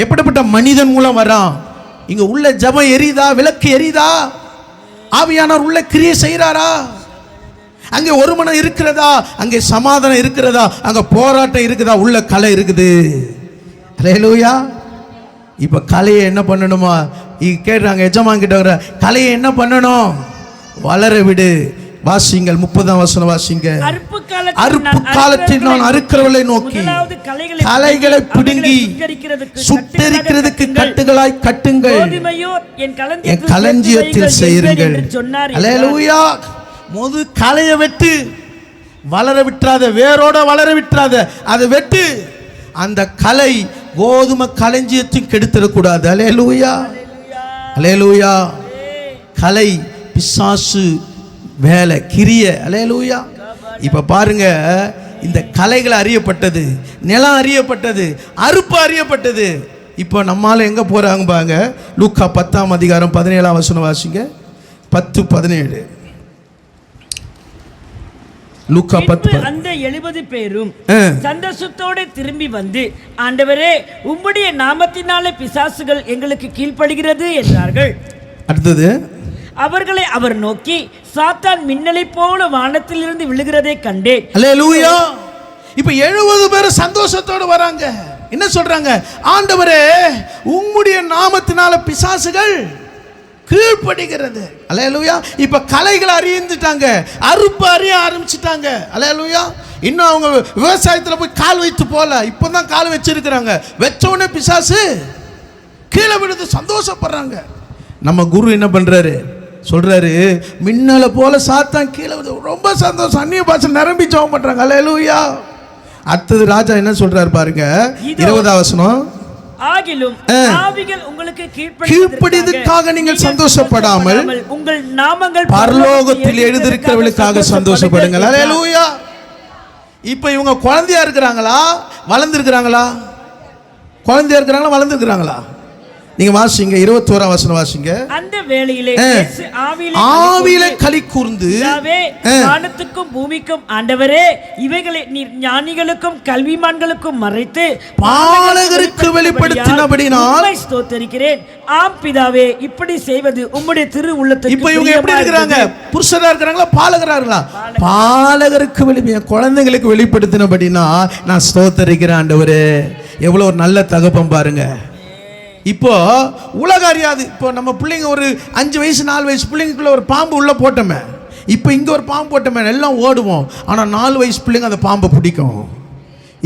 S1: எப்படிப்பட்ட மனிதன் மூலம் வரான்? இங்க உள்ள ஜெபம் எரியுதா? விளக்கு எரியுதா? ஆவியானவர் உள்ள கிரியை செய்கிறாரா? அங்கே ஒரு மனம் இருக்கிறதா? அங்கே சமாதானம் இருக்கிறதா? அங்க போராட்டம் இருக்குதா? உள்ள கலை இருக்குது. அல்லேலூயா. இப்ப கலையை என்ன பண்ணணுமா? கேட்றாங்க எஜமான் கிட்ட, வர கலையை என்ன பண்ணணும்? வளர விடு. வாசிங்கள் 30ஆம் வசனம் வாசிங்க. அறுப்பு காலத்தில் நான் அறுக்கிறவளை நோக்கி கலைகளை பிடுங்கி சுட்டெரிக்கிறதுக்கு கட்டுகளாய் கட்டுங்கள், என் களஞ்சியத்தில் செய்யுங்கள். அல்லேலூயா. மொது கலையை வெட்டு, வளர விட்டுறாத, வேரோட வளர விட்டுறாத, அதை வெட்டு. அந்த கலை கோதுமை களஞ்சியத்தையும் கெடுத்துடக்கூடாது. அல்லேலூயா. அல்லேலூயா. கலை பிசாசு வேலை கிரிய. அல்லேலூயா. இப்ப பாருங்க, இந்த கலைகள் அறியப்பட்டது, நிலம் அறியப்பட்டது, அறுப்பு அறியப்பட்டது. இப்போ நம்மால எங்க போறாங்க பாருங்க. லூக்கா 10ஆம் அதிகாரம் 17ஆம் வசனம் வாசிங்க. 10:17. லூக்கா 10.
S2: அந்த 70 பேரும் சந்தோஷத்தோடு திரும்பி வந்து, ஆண்டவரே, உம்முடைய நாமத்தினாலே பிசாசுகள் எங்களுக்கு கீழ்ப்படுகிறது என்றார்கள்.
S1: அடுத்தது,
S2: அவர்களை அவர் நோக்கி, சாத்தான் மின்னலை போல வானத்திலிருந்து விழுகிறதை கண்டேன்.
S1: அல்லேலூயா. இப்ப 70 பேர் சந்தோஷத்தோடு வராங்க. என்ன சொல்றாங்க? ஆண்டவரே, உம்முடைய நாமத்தினால பிசாசுகள் கீழ்ப்படுகிறது. அல்லேலூயா. இப்ப கலைகளை அறிஞ்சிட்டாங்க, அறுப்பு அறிய ஆரம்பிச்சிட்டாங்க. அல்லேலூயா. இன்னும் அவங்க விவசாயத்தில் போய் கால் வைத்து போல, இப்பதான் கால் வச்சிருக்கிறாங்க. வச்ச உடனே பிசாசு கீழே விழுது, சந்தோஷப்படுறாங்க. நம்ம குரு என்ன பண்றாரு? சொல்றாரு, மின்னலை போல சாத்தான் கீழே விழுது, ரொம்ப சந்தோஷம். அந்நிய பாஷை நிரம்பி ஜெபம் பண்றாங்க. அல்லேலூயா. அடுத்தது ராஜா என்ன சொல்றாரு பாருங்க. 20ஆம் வசனம்.
S2: ஆகிலும் ஆவிகள் உங்களுக்கு
S1: கீழ்ப்படியதற்காக நீங்கள் சந்தோஷப்படாமல்
S2: உங்கள் நாமங்கள்
S1: பரலோகத்தில் எழுதியிருக்கிறவர்களுக்காக சந்தோஷப்படுங்கள். அல்லேலூயா. இப்போ இவங்க குழந்தையா இருக்கிறாங்களா, வளர்ந்துருக்கிறாங்களா? குழந்தையா இருக்கிறாங்களா, வளர்ந்துருக்கிறாங்களா? நீங்க வாசிங்க 21ஆம் வசனம் வாசிங்க.
S2: அந்த வேளையிலே இயேசு
S1: ஆவியிலே களி கூர்ந்து,
S2: பிதாவே, வானத்துக்கும் பூமிக்கும் ஆண்டவரே, இவைகளை நீர் ஞானிகளுக்கும் கல்விமான்களுக்கும் மறைத்து
S1: பாலகருக்கு வெளிப்படுத்தினபடினால்
S2: ஸ்தோத்திரிக்கிறேன். ஆம் பிதாவே, இப்படி செய்வது உம்முடைய திரு உள்ளத்துக்கு.
S1: இப்போ இவங்க எப்படி இருக்கிறாங்க? புருஷரா இருக்கிறாங்களா, பாலகரா இருக்கலாம்? பாலகருக்கு குழந்தைகளுக்கு வெளிப்படுத்தினபடினா நான் ஸ்தோத்திரிக்கிறேன் ஆண்டவரே. எவ்வளவு ஒரு நல்ல தகப்பம் பாருங்க. இப்போ உலக அறியாது. இப்போ நம்ம பிள்ளைங்க ஒரு 5 வயசு 4 வயசு பிள்ளைங்களுக்குள்ள ஒரு பாம்பு உள்ள போட்டோமே, இப்போ இங்கே ஒரு பாம்பு போட்டோமே, எல்லாம் ஓடுவோம். ஆனால் 4 வயசு பிள்ளைங்க அந்த பாம்பை பிடிக்கும்.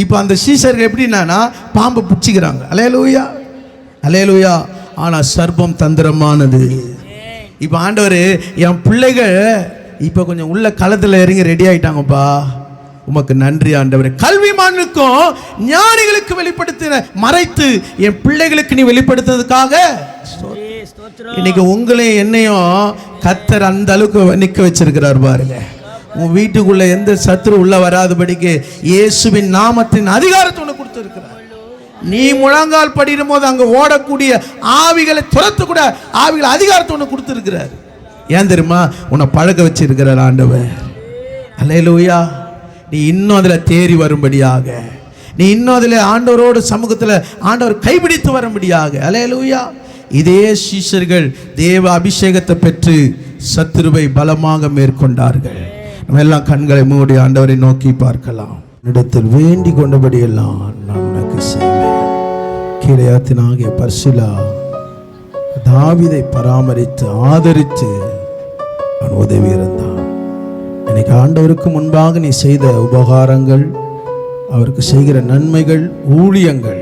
S1: இப்போ அந்த சீசர்கள் எப்படின்னா பாம்பை பிடிச்சிக்கிறாங்க. அல்லேலூயா, அல்லேலூயா. ஆனால் சர்ப்பம் தந்திரமானது. இப்போ ஆண்டவர் என் பிள்ளைகள் இப்போ கொஞ்சம் உள்ள களத்தில் இறங்கி ரெடி ஆயிட்டாங்கப்பா, உமக்கு நன்றி ஆண்டவரே. கல்விமானுக்கும் ஞானிகளுக்கு வெளிப்படுத்தின மறைத்து என் பிள்ளைகளுக்கு நீ வெளிப்படுத்துறதுக்காக இன்னைக்கு உங்களையும் என்னையும் கர்த்தர் அந்த அளவுக்கு நிற்க வச்சிருக்கிறார் பாருங்க. உன் வீட்டுக்குள்ள எந்த சத்துரு உள்ள வராதபடிக்கு இயேசுவின் நாமத்தின் அதிகாரத்தை உனக்கு கொடுத்திருக்கிறார். நீ முழங்கால் படிடும் போது அங்க ஓடக்கூடிய ஆவிகளை துரத்து கூட ஆவிகள் அதிகாரத்தை உனக்கு கொடுத்திருக்கிறார். ஏன் தெரியுமா? உன்னை பழக வச்சிருக்கிறார் ஆண்டவர். அல்லேலூயா. நீ இன்னும் அதில் தேறி வரும்படியாக, நீ இன்னும் அதில் ஆண்டவரோடு சமூகத்தில் ஆண்டவர் கைபிடித்து வரும்படியாக. அல்லேலூயா. இதே சீஷர்கள் தேவ அபிஷேகத்தை பெற்று சத்துருவை பலமாக மேற்கொண்டார்கள். நம்ம எல்லாம் கண்களை மூடி ஆண்டவரை நோக்கி பார்க்கலாம். இடத்தில் வேண்டி கொண்டபடியெல்லாம் நான் உனக்கு செய்வேன். கீலேயாத்தினாகிய பர்சிலா தாவீதை பராமரித்து ஆதரித்து அவன் உதவி இருந்தான். இன்னைக்கு ஆண்டவருக்கு முன்பாக நீ செய்த உபகாரங்கள், அவருக்கு செய்கிற நன்மைகள், ஊழியங்கள்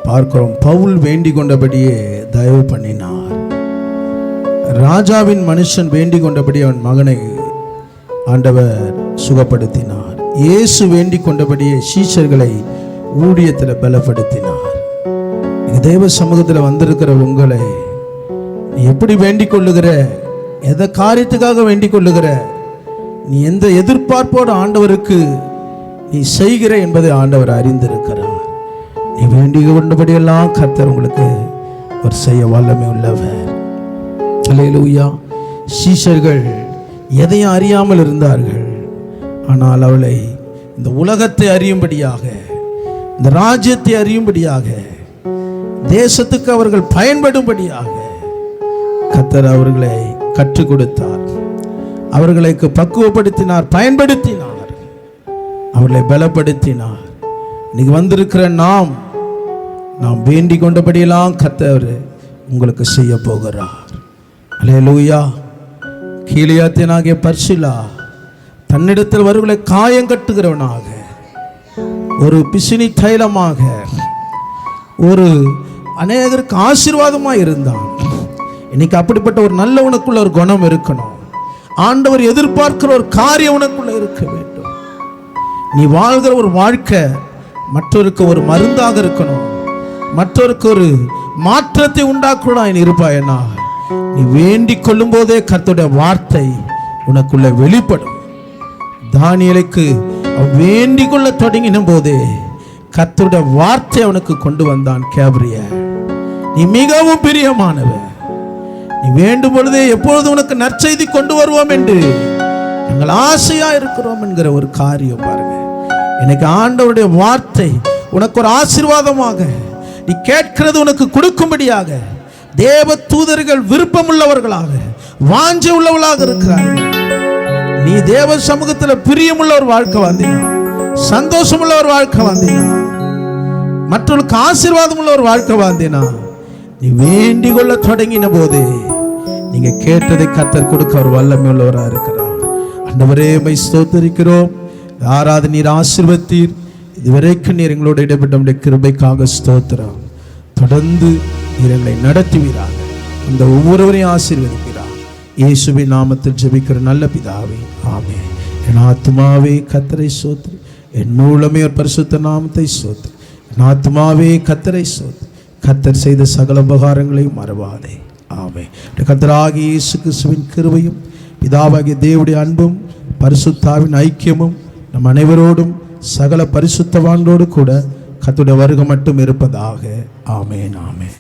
S1: பார்க்கிறோம். பவுல் வேண்டிக் கொண்டபடியே தயவு பண்ணினார். ராஜாவின் மனுஷன் வேண்டிக் கொண்டபடி அவன் மகனை ஆண்டவர் சுகப்படுத்தினார். இயேசு வேண்டிக் கொண்டபடியே சீஷர்களை ஊழியத்தில் பலப்படுத்தினார். தேவ சமூகத்தில் வந்திருக்கிற உங்களை நீ எப்படி வேண்டிக் கொள்ளுகிற, எதை காரியத்துக்காக வேண்டிக் கொள்ளுகிற, நீ எந்த எதிர்பார்ப்போடு ஆண்டவருக்கு நீ செய்கிற என்பதை ஆண்டவர் அறிந்திருக்கிறார். நீ வேண்டிக் கொண்டபடியெல்லாம் கர்த்தர் உங்களுக்கு ஒரு செய்ய வல்லமை உள்ளவர். அல்லேலூயா. சீஷர்கள் எதையும் அறியாமல் இருந்தார்கள். ஆனால் அவளை இந்த உலகத்தை அறியும்படியாக, இந்த ராஜ்யத்தை அறியும்படியாக, தேசத்துக்கு அவர்கள் பயன்படும்படியாக கர்த்தர் அவர்களை கற்றுக் கொடுத்தார். அவர்களுக்கு பக்குவப்படுத்தினார், பயன்படுத்தினார், அவர்களை பலப்படுத்தினார். இன்னைக்கு வந்திருக்கிற நாம் வேண்டிக் கொண்டபடியெல்லாம் கர்த்தர் உங்களுக்கு செய்ய போகிறார். அல்லேலூயா. கீலேயாத்தினாகிய பர்சிலா தன்னிடத்தில் வருவர்களை காயம் கட்டுகிறவனாக, ஒரு பிசினி தைலமாக, ஒரு அநேகருக்கு ஆசீர்வாதமாக இருந்தான். இன்னைக்கு அப்படிப்பட்ட ஒரு நல்ல உனக்குள்ள ஒரு குணம் இருக்கணும். ஆண்டவர் எதிர்பார்க்கிற ஒரு காரியம் உனக்குள்ள இருக்க வேண்டும். நீ வாழ்கிற ஒரு வாழ்க்கை மற்றவருக்கு ஒரு மருந்தாக இருக்கணும், மற்றவருக்கு ஒரு மாற்றத்தை உண்டாக்குறாய் இருப்பாயனா நீ வேண்டிக் கொள்ளும் போதே கர்த்தருடைய வார்த்தை உனக்குள்ள வெளிப்படும். தானியேலுக்கு வேண்டிக் கொள்ள தொடங்கின போதே கர்த்தருடைய வார்த்தை அவனுக்கு கொண்டு வந்தான். கேப்ரியல், நீ மிகவும் பிரியமானவன், நீ வேண்டும் பொழுதே எப்பொழுது உனக்கு நற்செய்தி கொண்டு வருவோம் என்று நாங்கள் ஆசையா இருக்கிறோம் என்கிற ஒரு காரியம் பாருங்க. எனக்கு ஆண்டவருடைய வார்த்தை உனக்கு ஒரு ஆசீர்வாதமாக, நீ கேட்கிறது உனக்கு கொடுக்கும்படியாக தேவ தூதர்கள் விருப்பம் உள்ளவர்களாக, வாஞ்சை உள்ளவர்களாக இருக்கிறார்கள். நீ தேவ சமூகத்தில் பிரியமுள்ள ஒரு வாழ்க்கை வாழ்ந்தினா, சந்தோஷம் உள்ள ஒரு வாழ்க்கை வாழ்ந்தினா, மற்றவர்களுக்கு ஆசீர்வாதம் உள்ள ஒரு வாழ்க்கை வாழ்ந்தினா, நீ வேண்டிக் கொள்ள தொடங்கின போது நீங்க கேட்டதை கர்த்தர் கொடுக்க ஒரு வல்லமை உள்ளவராக இருக்கிறார். ஆண்டவரே உம்மை ஸ்தோத்திரிக்கிறோம். யாராவது நீர் ஆசீர்வதித்தீர், இதுவரைக்கும் நீர் எங்களோட இடைப்பட்ட கிருபைக்காக ஸ்தோத்திரம். தொடர்ந்து நீர் எங்களை நடத்துவீராக, அந்த ஒவ்வொருவரையும் ஆசீர்வதிக்கிறார். இயேசுவின் நாமத்தில் ஜெபிக்கிற நல்ல பிதாவே, ஆமென். என் ஆத்துமாவே கர்த்தரை ஸ்தோத்திரி, என் மூலமே ஒரு பரிசுத்த நாமத்தை ஸ்தோத்திரி. என் ஆத்துமாவே கர்த்தரை ஸ்தோத்திரி, கர்த்தர் செய்த சகல உபகாரங்களையும் மறவாதே. ஆமென். கர்த்தராகிய இயேசு கிறிஸ்துவின் கிருபையும் பிதாவாகிய தேவனுடைய அன்பும் பரிசுத்தாவின் ஐக்கியமும் நம் அனைவரோடும் சகல பரிசுத்தவான்களோடு கூட கர்த்தருடைய வருகை மட்டும் இருப்பதாக. ஆமென், ஆமென்.